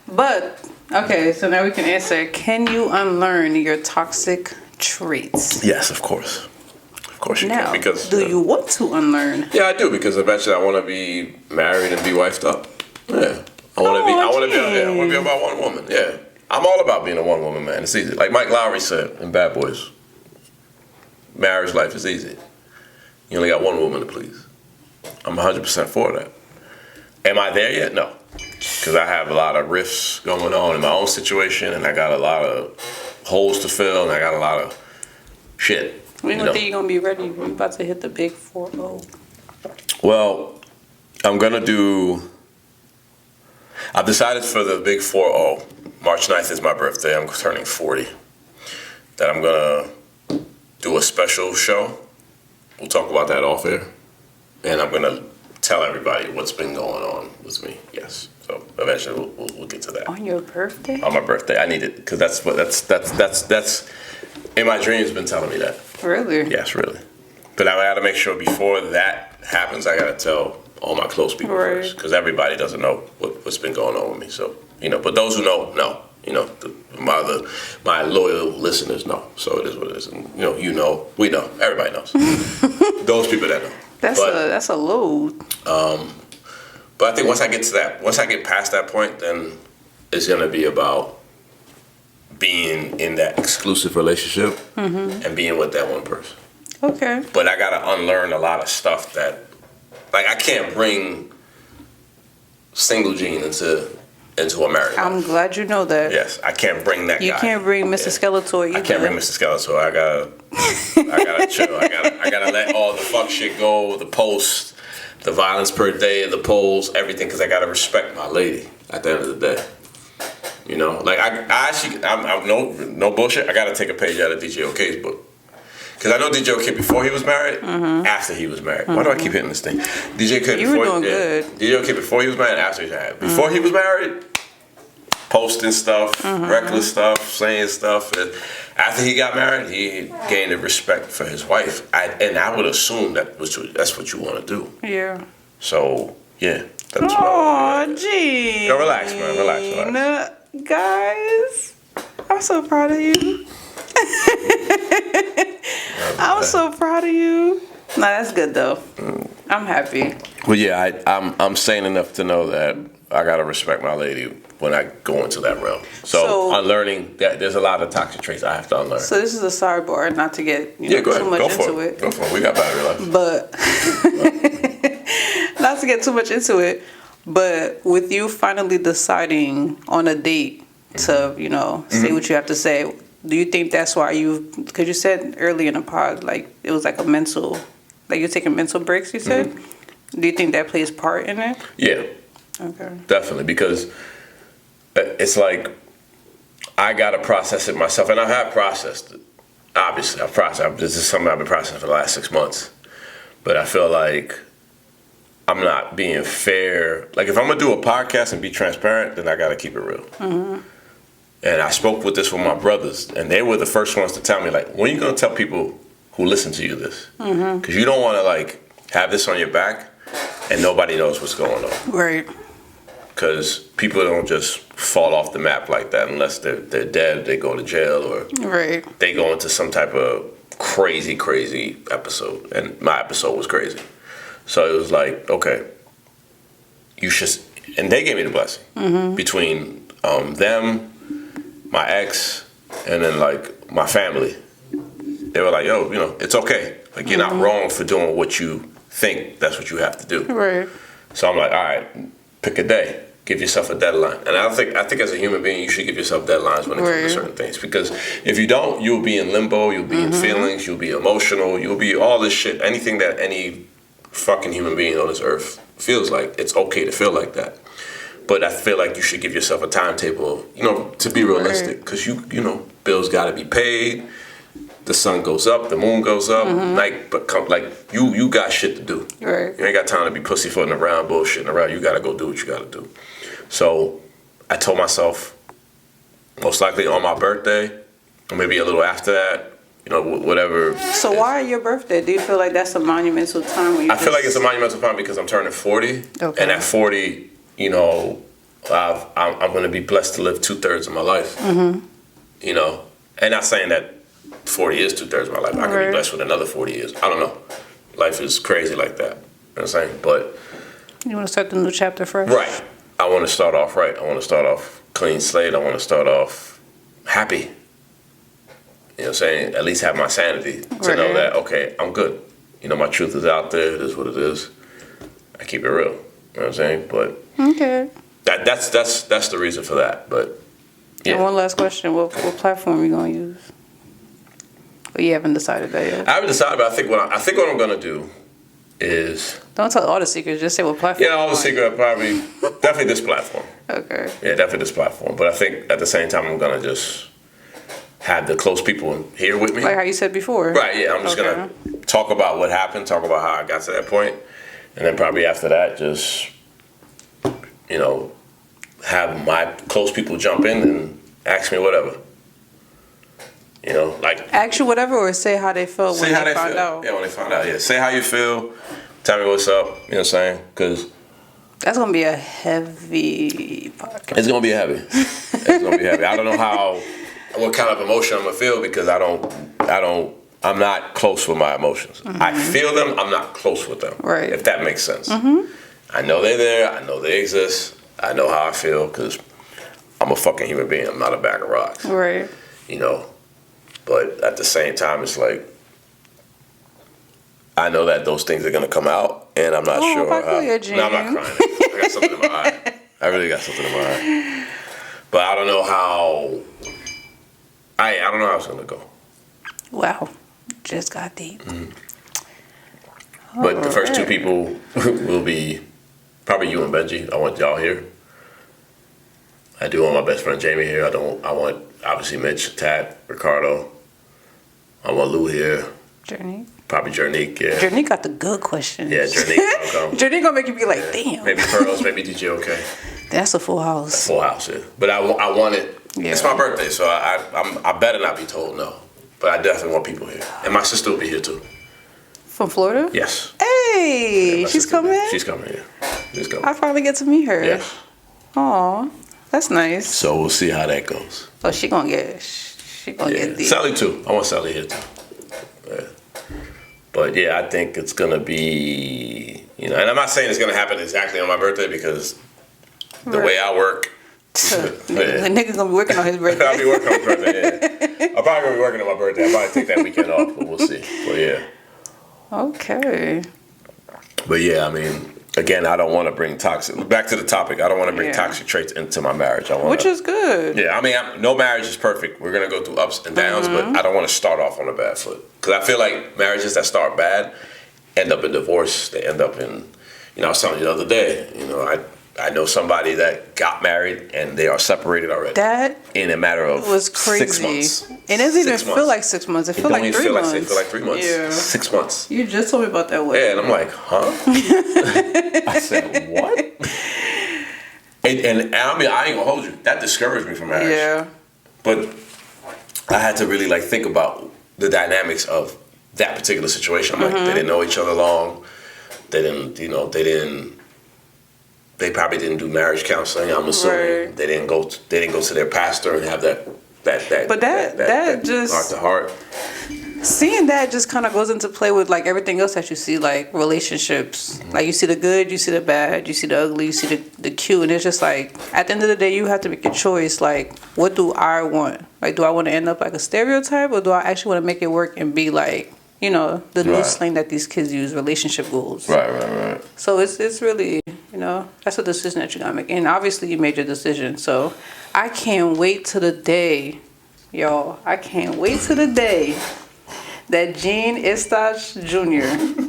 But, okay, so now we can answer, can you unlearn your toxic traits? Yes, of course. Of course you Now, can. Because, do you want to unlearn? Yeah, I do, because eventually I want to be married and be wifed up. Yeah. I want to be about one woman. Yeah. I'm all about being a one woman man. It's easy. Like Mike Lowry said in Bad Boys, marriage life is easy. You only got one woman to please. I'm 100% for that. Am I there yet? No. Because I have a lot of rifts going on in my own situation, and I got a lot of holes to fill, and I got a lot of shit. When do you think you're going to be ready? You're about to hit the big 4-0. Well, I've decided for the big 4-0, March 9th is my birthday, I'm turning 40, that I'm going to do a special show. We'll talk about that off air. And I'm going to tell everybody what's been going on with me. Yes. So eventually we'll get to that. On your birthday? On my birthday. I need it because that's in my dreams been telling me that. Really? Yes, really. But I got to make sure before that happens, I got to tell all my close people first, because everybody doesn't know what's been going on with me. So, you know, but those who know. You know, my loyal listeners know. So it is what it is. And, you know, we know. Everybody knows. Those people that know. That's a load. But I think once I get past that point, then it's gonna be about being in that exclusive relationship and being with that one person. Okay. But I gotta unlearn a lot of stuff that, like, I can't bring single Gene into a marriage. I'm glad you know that. Yes, I can't bring that guy. You can't bring Mr. Skeletor either. I can't bring Mr. Skeletor. I gotta chill. I gotta let all the fuck shit go, the posts, the violence per day, the polls, everything, because I gotta respect my lady at the end of the day. You know, like I'm no bullshit. I gotta take a page out of DJ OK's book. Because I know DJ OK before he was married, after he was married. Why do I keep hitting this thing? DJ OK you were doing good. DJ OK before he was married, after he was married. Before he was married, posting stuff, reckless stuff, saying stuff. After he got married, he gained a respect for his wife. And I would assume that's what you want to do. Yeah. So, yeah. That's oh, gee. No, relax, man. Relax. Guys, I'm so proud of you. I'm so proud of you. No, that's good though. I'm happy. Well, yeah, I'm sane enough to know that I gotta respect my lady when I go into that realm. So unlearning that there's a lot of toxic traits I have to unlearn. So this is a sidebar, not to get too much into it. Go for it. We got battery life. But not to get too much into it. But with you finally deciding on a date to say what you have to say. Do you think that's why because you said earlier in the pod, like, it was like a mental, like you're taking mental breaks, you said? Do you think that plays part in it? Yeah. Okay. Definitely, because it's like I got to process it myself. And I have processed it. Obviously, I've processed it. This is something I've been processing for the last 6 months. But I feel like I'm not being fair. Like, if I'm going to do a podcast and be transparent, then I got to keep it real. And I spoke with my brothers, and they were the first ones to tell me, like, when are you going to tell people who listen to you this. Because you don't want to, like, have this on your back and nobody knows what's going on. Right. Because people don't just fall off the map like that unless they're dead, they go to jail, or they go into some type of crazy episode. And my episode was crazy. So it was like, okay, you should, and they gave me the blessing between them, my ex, and then like my family. They were like, yo, you know, it's okay. Like, you're not wrong for doing what you think that's what you have to do. Right. So I'm like, all right, pick a day. Give yourself a deadline. And I think as a human being, you should give yourself deadlines when it comes to certain things. Because if you don't, you'll be in limbo, you'll be in feelings, you'll be emotional, you'll be all this shit. Anything that any fucking human being on this earth feels like, it's okay to feel like that. But I feel like you should give yourself a timetable, you know, to be realistic. Because you know, bills got to be paid. The sun goes up, the moon goes up. Like you got shit to do. Right. You ain't got time to be pussyfooting around, bullshitting around. You got to go do what you got to do. So I told myself, most likely on my birthday, or maybe a little after that, you know, whatever. So why your birthday? Do you feel like that's a monumental time? Where I feel like it's a monumental time because I'm turning 40. Okay. And at 40, you know, I'm going to be blessed to live 2/3 of my life. You know, and not saying that 40 is 2/3 of my life. I could be blessed with another 40 years. I don't know. Life is crazy like that. You know what I'm saying? But you want to start the new chapter fresh? Right. I want to start off right. I want to start off clean slate. I want to start off happy. You know what I'm saying? At least have my sanity to know that, okay, I'm good. You know, my truth is out there. It is what it is. I keep it real. You know what I'm saying? But okay. That's the reason for that. But yeah. And one last question. What platform are you going to use? Or you haven't decided that yet? I haven't decided, but I think what I'm going to do is... Don't tell all the secrets. Just say what platform. Yeah, all the secret, probably. Definitely this platform. Okay. Yeah, definitely this platform. But I think at the same time, I'm going to just have the close people here with me. Like how you said before. Right, yeah. I'm just going to talk about what happened, talk about how I got to that point. And then probably after that, just, you know, have my close people jump in and ask me whatever. You know, like... Ask you whatever or say how they felt when they found out. Yeah, when they found out, yeah. Say how you feel. Tell me what's up. You know what I'm saying? Because... That's going to be a heavy podcast. It's going to be heavy. It's going to be heavy. I don't know what kind of emotion I'm going to feel because I'm not close with my emotions. I feel them. I'm not close with them. Right. If that makes sense. I know they're there. I know they exist. I know how I feel because I'm a fucking human being. I'm not a bag of rocks. Right. You know? But at the same time, it's like, I know that those things are going to come out, and I'm not sure how. No, I'm not crying. I got something in my eye. I really got something in my eye. But I don't know how, I don't know how it's going to go. Wow. Just got deep. But the first two people will be probably you and Benji. I want y'all here. I do want my best friend Jamie here. I want, obviously, Mitch, Tad, Ricardo. I want Lou here. Journey. Probably Jernique, yeah. Jernique got the good questions. Yeah, Jernique will come. Jernique gonna make you be like, damn. Maybe Pearls, maybe DJ OK. That's a full house. Full house, yeah. But I want it. Yeah. It's my birthday, so I better not be told no. But I definitely want people here. And my sister will be here too. From Florida? Yes. Hey, yeah, she's coming? She's coming, yeah. She's coming. I finally get to meet her. Yes. Aw, that's nice. So we'll see how that goes. So she gonna get deep. Sally too. I want Sally here too. Yeah. But yeah, I think it's gonna be, you know, and I'm not saying it's gonna happen exactly on my birthday because the way I work. The nigga's gonna be working on his birthday. I'll be working on his birthday, yeah. I'll probably be working on my birthday. I'll probably take that weekend off, but we'll see. But yeah. Okay. But yeah, I mean, again, I don't want to bring toxic. Back to the topic. I don't want to bring toxic traits into my marriage. Which is good. Yeah, I mean, no marriage is perfect. We're gonna go through ups and downs, but I don't want to start off on a bad foot because I feel like marriages that start bad end up in divorce. They end up in, you know, I was telling you the other day. You know, I know somebody that got married and they are separated already. That in a matter of was crazy. 6 months. It doesn't even feel like 6 months. It feels like 3 months. It feel like 3 months. Yeah. 6 months. You just told me about that one. Yeah, and I'm like, huh? I said, what? And I mean, I ain't gonna hold you. That discouraged me from marriage. Yeah. But I had to really like think about the dynamics of that particular situation. I'm like, they didn't know each other long. They didn't, they probably didn't do marriage counseling. I'm assuming they didn't go to their pastor and have that just heart to heart. Seeing that just kind of goes into play with like everything else that you see, like relationships. Like you see the good, you see the bad, you see the ugly, you see the cute, and it's just like at the end of the day, you have to make a choice. Like, what do I want? Like, do I want to end up like a stereotype, or do I actually want to make it work and be like, the new slang that these kids use, relationship goals. Right. So it's really, that's a decision that you gotta make. And obviously you made your decision. So I can't wait to the day, y'all. I can't wait to the day that Gene Eustache Jr.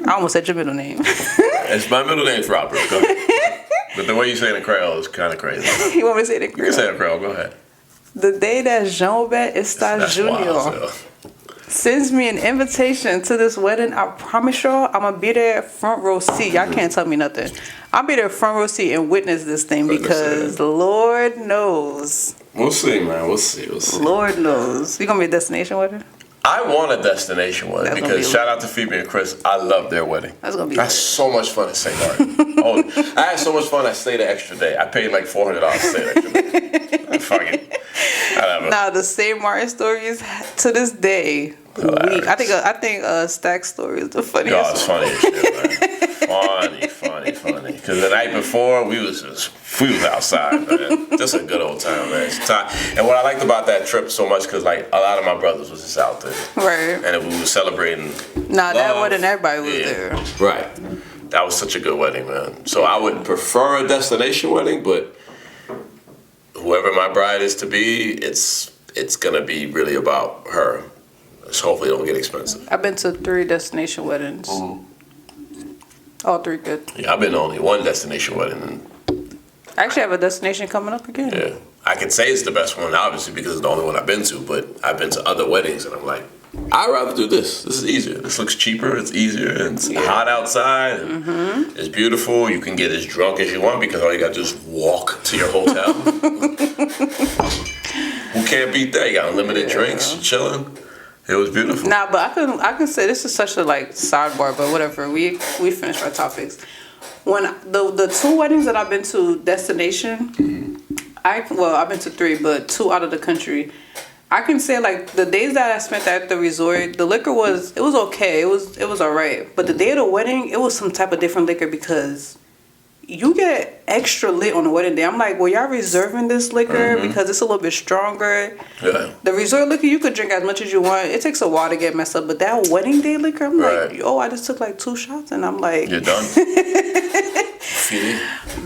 I almost said your middle name. It's my middle name's Robert. Go ahead. But the way you say it in Creole is kind of crazy. You want me to say it in Creole? You can say it in Creole. Go ahead. The day that Jean-Robert Eustache Jr. sends me an invitation to this wedding, I promise y'all, I'm going to be there front row seat. Y'all can't tell me nothing. I'll be there front row seat and witness this thing because Lord knows. We'll see, man. We'll see. Lord knows. You going to be a destination wedding? I want a destination wedding because shout out to Phoebe and Chris. I love their wedding. That's so much fun at St. Martin. I had so much fun. I stayed an extra day. I paid like $400 to stay an extra day. Fuck it. Now the St. Martin stories to this day. I think Stack's story is the funniest. Oh, it's funny as shit, man. Funny. Because the night before we was outside, man. Just a good old time, man. And what I liked about that trip so much, because like a lot of my brothers was just out there, right? And we were celebrating. That wedding, everybody was there, right? That was such a good wedding, man. So I would prefer a destination wedding, but whoever my bride is to be, it's gonna be really about her. So hopefully it don't get expensive. I've been to 3 destination weddings. All 3 good. Yeah, I've been to only 1 destination wedding. I actually have a destination coming up again. Yeah. I can say it's the best one, obviously, because it's the only one I've been to, but I've been to other weddings, and I'm like, I'd rather do this. This is easier. This looks cheaper. It's easier. And it's hot outside. And it's beautiful. You can get as drunk as you want because all you got to do is walk to your hotel. Who can't beat that? You got unlimited drinks, chilling. It was beautiful. Nah, but I can say this is such a like sidebar, but whatever. We finished our topics. When the 2 weddings that I've been to destination, I've been to 3, but 2 out of the country. I can say like the days that I spent at the resort, the liquor was okay. It was alright. But the day of the wedding, it was some type of different liquor because you get extra lit on the wedding day. I'm like, well, y'all reserving this liquor because it's a little bit stronger. Yeah. The resort liquor, you could drink as much as you want. It takes a while to get messed up. But that wedding day liquor, I'm like, yo, I just took like 2 shots and I'm like... You're done.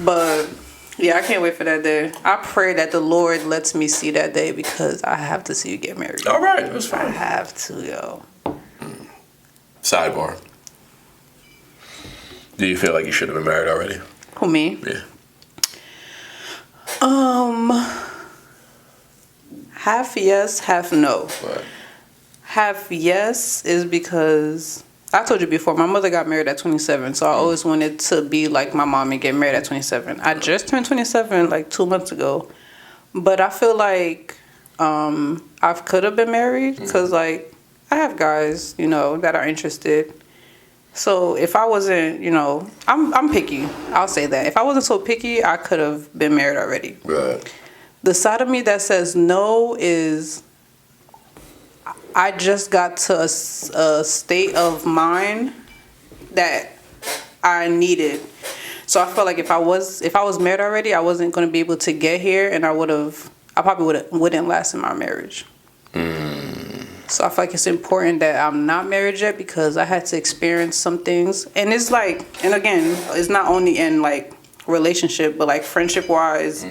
But, yeah, I can't wait for that day. I pray that the Lord lets me see that day because I have to see you get married. All right, that's fine. I have to, yo. Sidebar. Do you feel like you should have been married already? Who, me? Yeah. Half yes, half no. Right. Half yes is because I told you before, my mother got married at 27, so I always wanted to be like my mom and get married at 27. I just turned 27 like 2 months ago, but I feel like I could have been married because like I have guys, that are interested. So if I wasn't, I'm picky. I'll say that. If I wasn't so picky, I could have been married already. Right. The side of me that says no is I just got to a state of mind that I needed. So I felt like if I was married already, I wasn't going to be able to get here, and I probably wouldn't last in my marriage. So I feel like it's important that I'm not married yet because I had to experience some things. And it's like, and again, it's not only in like relationship, but like friendship wise,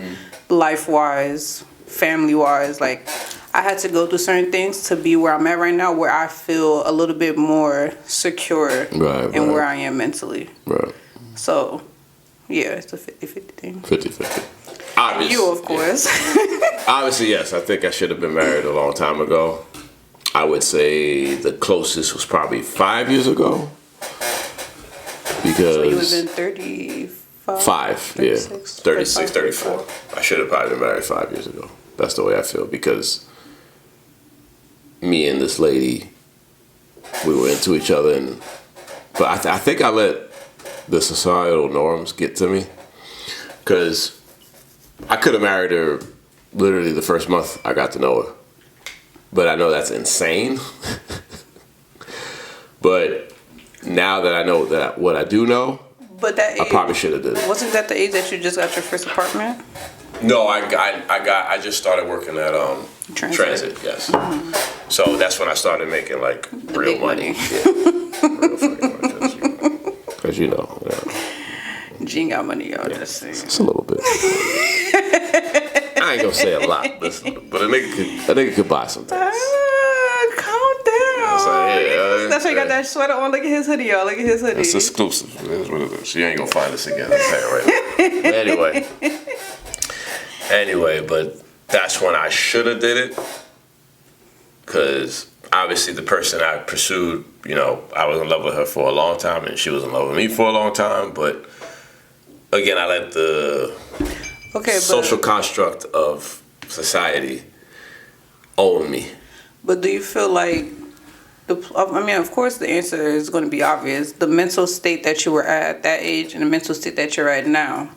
life wise, family wise. Like I had to go through certain things to be where I'm at right now, where I feel a little bit more secure in where I am mentally. Right. So, yeah, it's a 50-50 thing. 50-50. Obviously. You, of course. Yeah. Obviously, yes. I think I should have been married a long time ago. I would say the closest was probably 5 years ago. Because... So you would have been 35? 36, 34. I should have probably been married 5 years ago. That's the way I feel. Because me and this lady we were into each other, but I think I let the societal norms get to me, because I could have married her literally the first month I got to know her. But I know that's insane. But now that I know that what I do know, but that age, I probably should have did it. Wasn't that the age that you just got your first apartment? No, I just started working at Transit. Yes. Mm-hmm. So that's when I started making like The real big money. money. Yeah. Real fucking money. Because you know. Gene got money, y'all. Yeah, Just saying. it's a little bit. I ain't gonna say a lot, but a nigga could buy some things. Calm down. That's why you got yeah. that sweater on. Look at his hoodie, y'all. Look at his hoodie. It's exclusive. That's what it is. She ain't gonna find us again. I'm saying right now. Anyway, but that's when I should have did it, because obviously the person I pursued, you know, I was in love with her for a long time, and she was in love with me for a long time. But again, I let the social construct of society own me. But do you feel like of course the answer is going to be obvious. The mental state that you were at that age and the mental state that you're at now,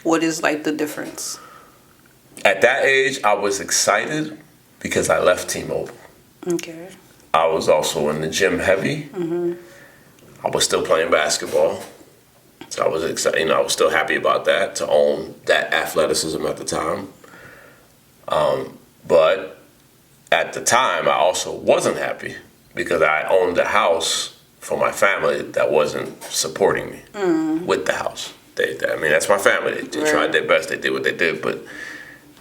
what is like the difference? At that age, I was excited because I left T-Mobile. Okay. I was also in the gym heavy. Mm-hmm. I was still playing basketball. So I was excited. You know, I was still happy about that, to own that athleticism at the time. But at the time, I also wasn't happy because I owned a house for my family that wasn't supporting me with the house. I mean, that's my family. They tried their best. They did what they did, but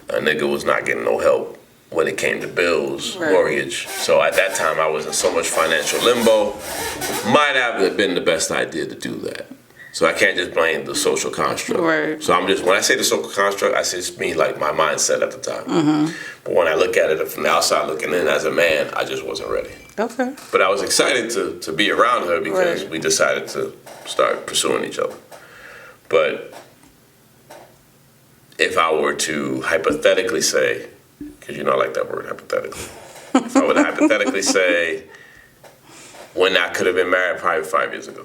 a nigga was not getting no help when it came to bills, mortgage. So at that time, I was in so much financial limbo. Might have been the best idea to do that. So I can't just blame the social construct. Right. So when I say the social construct, I just mean like my mindset at the time. Mm-hmm. But when I look at it from the outside looking in as a man, I just wasn't ready. Okay. But I was excited to be around her because we decided to start pursuing each other. But if I were to hypothetically say, because you know I like that word, hypothetically. If I were to hypothetically say when I could have been married, probably 5 years ago.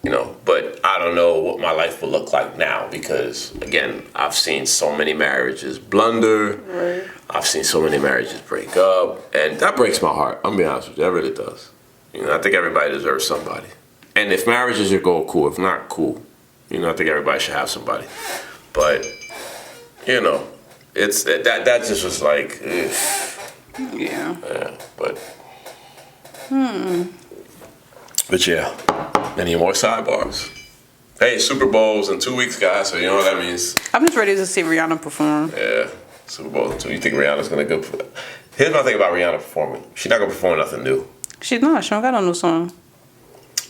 You know, but I don't know what my life will look like now because, again, I've seen so many marriages blunder. Right. I've seen so many marriages break up. And that breaks my heart. I'm going to be honest with you. That really does. You know, I think everybody deserves somebody. And if marriages are going, cool. If not, cool. You know, I think everybody should have somebody. But, you know, it's that just was like, ugh. Yeah. Yeah, but. But yeah. Any more sidebars? Hey, Super Bowl's in 2 weeks, guys, so you know what that means. I'm just ready to see Rihanna perform. Yeah, Super Bowl's in 2 weeks. You think Rihanna's going to go? Here's my thing about Rihanna performing. She's not going to perform nothing new. She's not. She don't got no new song.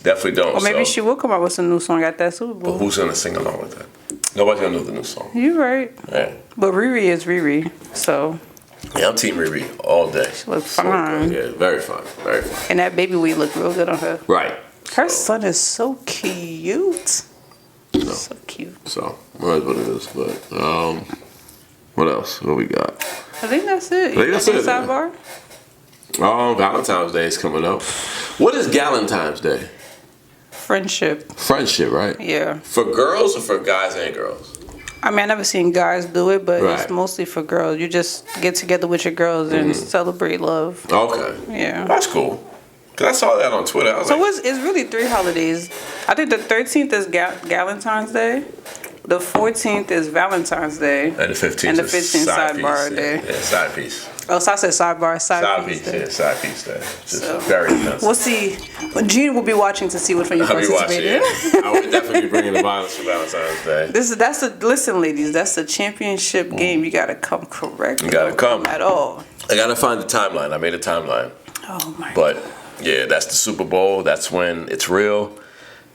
Definitely don't. Or maybe she will come out with some new song at that Super Bowl. But who's going to sing along with that? Nobody's going to know the new song. You're right. Yeah. But Riri is Riri, so. Yeah, I'm Team Riri all day. She looks fine. Yeah, very fine. Very fine. And that baby weed look real good on her. Right. Her son is so cute. No. So cute. So, that's what it is. But, what else? What we got? I think that's it. I think that's it. Sidebar? Valentine's Day is coming up. What is Galentine's Day? Friendship. Friendship, right? Yeah. For girls or for guys and girls? I mean, I never seen guys do it, but it's mostly for girls. You just get together with your girls and celebrate love. Okay. Yeah. That's cool. Cause I saw that on Twitter. So it's really 3 holidays. I think the 13th is Galentine's Day. The 14th is Valentine's Day. And the 15th and the 15th sidebar day. Yeah, side piece. Oh, so I said sidebar, side piece piece day. Yeah, side piece day. Just so, very intense. We'll see. Gene will be watching to see which one you participate in. I would definitely be bringing the violence for Valentine's Day. Listen, ladies, that's the championship game. You gotta come correct. You gotta come at all. I gotta find the timeline. I made a timeline. Oh my. But yeah, that's the Super Bowl. That's when it's real.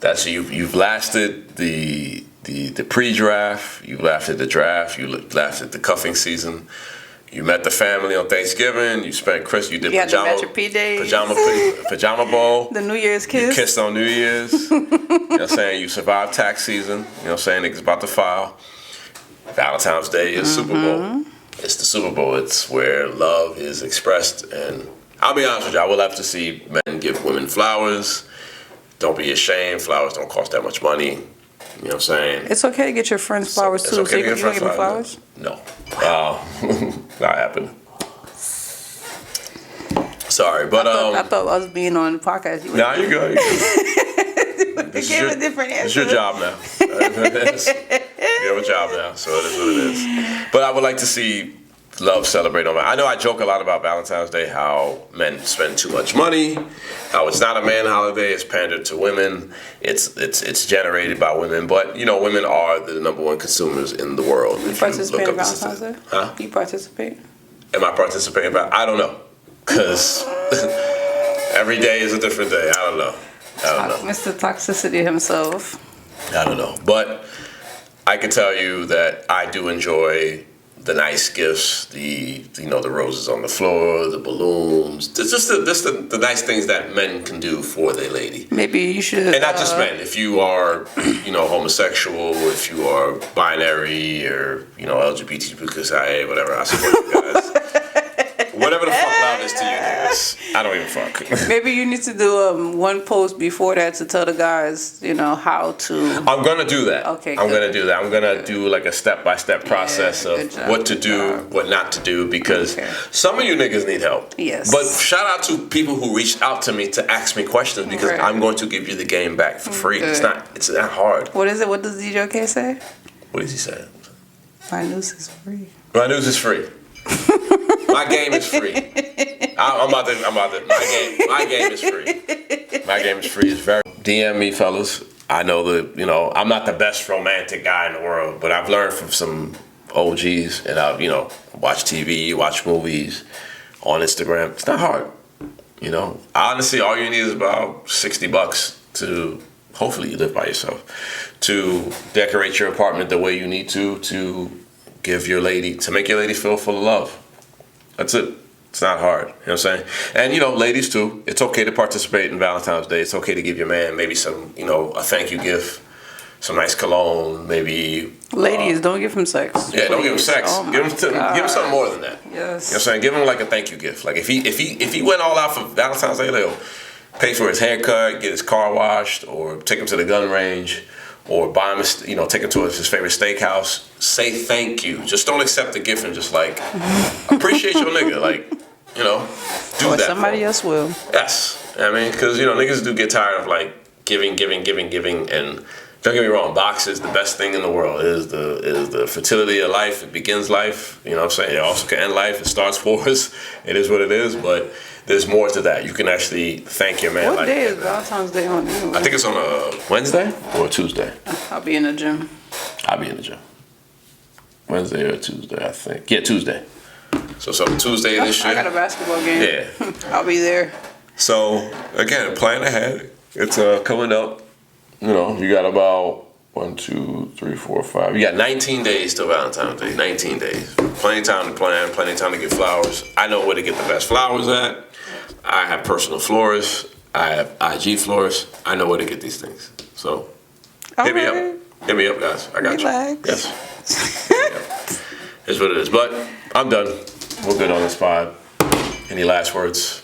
That's you've lasted the pre-draft. You lasted the draft. You lasted the cuffing season. You met the family on Thanksgiving. You spent Christmas. You did pajama bowl. The New Year's kiss. You kissed on New Year's. You know what I'm saying? You survived tax season. You know what I'm saying? Niggas about to file. Valentine's Day is Super Bowl. It's the Super Bowl. It's where love is expressed and I'll be honest with you. I would love to see men give women flowers. Don't be ashamed. Flowers don't cost that much money. You know what I'm saying? It's okay to get your friends flowers too. Okay So you gonna give them flowers? No. Not happening. Sorry, but I thought us being on the podcast. Nah, you good. You gave a different answer. It's your job now. You have a job now, so it is what it is. But I would like to see love celebrate on. I know I joke a lot about Valentine's Day, how men spend too much money, how it's not a man holiday, it's pandered to women, it's generated by women. But you know, women are the number one consumers in the world. You participate in Valentine's Day? Huh? You participate? Am I participating? I don't know, because every day is a different day. I don't know. Mr. Toxicity himself. I don't know, but I can tell you that I do enjoy the nice gifts, the roses on the floor, the balloons, just the nice things that men can do for their lady. Maybe you should. And not just men. If you are, homosexual, if you are binary, or LGBTQIA, whatever, I support you guys. Whatever the fuck loud is to you niggas, I don't even fuck. Maybe you need to do one post before that to tell the guys, how to. I'm gonna do that. Okay, I'm gonna do that. I'm gonna do like a step-by-step process of what to do, what not to do, because some of you niggas need help. Yes. But shout out to people who reached out to me to ask me questions, because I'm going to give you the game back for free. It's not hard. What is it? What does DJ OK say? What does he say? My news is free. My news is free. My game is free. I'm about to. My game is free. My game is free. It's very. DM me, fellas. I know that I'm not the best romantic guy in the world, but I've learned from some OGs, and I've watch TV, watch movies on Instagram. It's not hard. Honestly, all you need is about $60 to. Hopefully, you live by yourself. To decorate your apartment the way you need to give your lady, to make your lady feel full of love. That's it. It's not hard. You know what I'm saying? And, ladies too, it's okay to participate in Valentine's Day. It's okay to give your man maybe some, a thank you gift, some nice cologne, maybe. Ladies, don't give him sex. Yeah, don't give him sex. Oh give him something more than that. Yes. You know what I'm saying? Give him like a thank you gift. Like if he went all out for Valentine's Day, they'll pay for his haircut, get his car washed, or take him to the gun range, or buy him, take him to his favorite steakhouse. Say thank you. Just don't accept the gift and just appreciate your nigga. Do or that. Somebody else will. Yes. Because niggas do get tired of giving, and don't get me wrong, box is the best thing in the world. It is the fertility of life. It begins life. You know what I'm saying? It also can end life. It starts wars. It is what it is, but there's more to that. You can actually thank your man. What day is Valentine's Day on? Anyway? I think it's on a Wednesday or a Tuesday. I'll be in the gym. Wednesday or Tuesday, I think. Yeah, Tuesday. So Tuesday this year. I got a basketball game. Yeah. I'll be there. So, again, plan ahead. It's coming up. You got about 1, 2, 3, 4, 5. You got 19 days till Valentine's Day. 19 days. Plenty of time to plan. Plenty of time to get flowers. I know where to get the best flowers at. I have personal florists. I have IG florists. I know where to get these things. So, hit me up. Hit me up, guys. I got Relax. you. Yes. It's what it is. But I'm done. We're good on this pod. Any last words?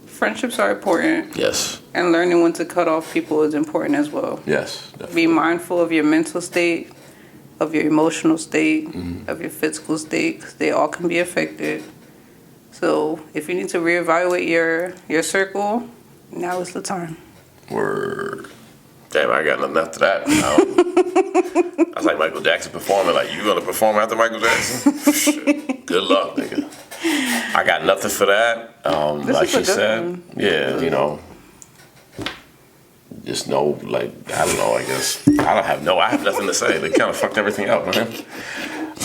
Friendships are important. Yes. And learning when to cut off people is important as well. Yes, definitely. Be mindful of your mental state, of your emotional state, of your physical state, 'cause they all can be affected. So if you need to reevaluate your circle, now is the time. Word. Damn, I got nothing after that. That's like Michael Jackson performing. You gonna perform after Michael Jackson? Shit. Good luck, nigga. I got nothing for that. Like she said, just know, I don't know. I guess I have nothing to say. They kind of fucked everything up, man.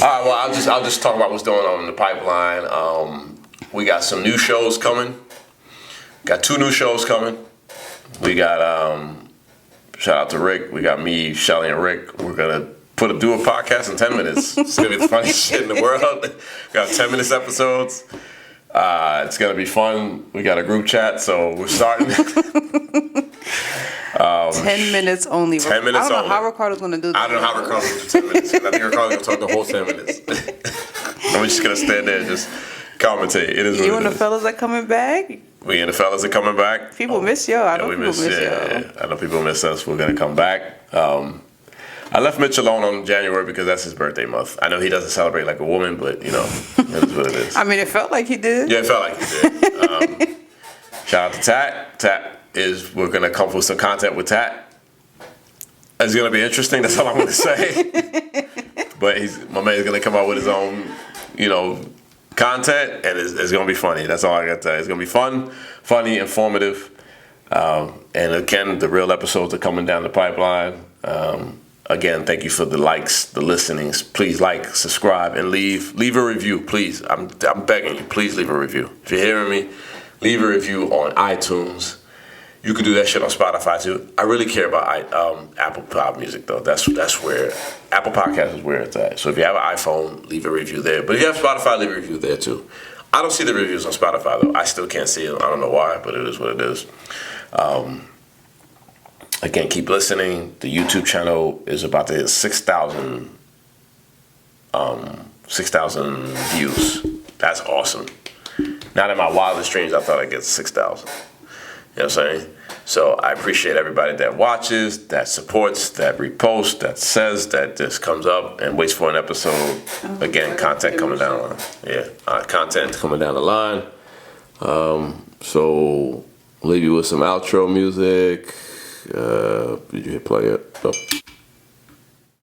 All right, well, I'll just talk about what's going on in the pipeline. We got some new shows coming. Got 2 new shows coming. We got shout out to Rick. We got me, Shelly, and Rick. We're gonna do a podcast in 10 minutes. It's gonna be the funniest shit in the world. We got 10 minutes episodes. It's gonna be fun. We got a group chat, so we're starting. 10 minutes only. 10 minutes I don't know only. how Ricardo's gonna do this. I don't know how Ricardo's gonna do 10 minutes. I think Ricardo's gonna talk the whole 10 minutes. I'm just gonna stand there and just commentate. It is what You it and the is. fellas are coming back. We and the fellas are coming back. People miss y'all. I know we people miss y'all. I know people miss us. We're gonna come back. I left Mitch alone on January because that's his birthday month. I know he doesn't celebrate like a woman, but you know, it is what it is. I mean, it felt like he did. Yeah, it felt like he did. Shout out to Tat. We're gonna come with some content with Tat. It's gonna be interesting. That's all I'm gonna say. But my man's gonna come out with his own, content, and it's gonna be funny. That's all I got to say. It's gonna be fun, funny, informative, and again, the real episodes are coming down the pipeline. Again, thank you for the likes, the listenings. Please like, subscribe, and leave a review, please. I'm begging you, please leave a review. If you're hearing me, leave a review on iTunes. You can do that shit on Spotify too. I really care about Apple Pop Music though. That's where Apple Podcast is where it's at. So if you have an iPhone, leave a review there. But if you have Spotify, leave a review there too. I don't see the reviews on Spotify though. I still can't see them. I don't know why, but it is what it is. Again, keep listening. The YouTube channel is about to hit 6,000 views. That's awesome. Not in my wildest dreams, I thought I'd get 6,000. You know what I'm saying? So I appreciate everybody that watches, that supports, that reposts, that says, that just comes up and waits for an episode. Again, content coming down the line. Yeah, content coming down the line. So leave you with some outro music. Did you hit play it? No.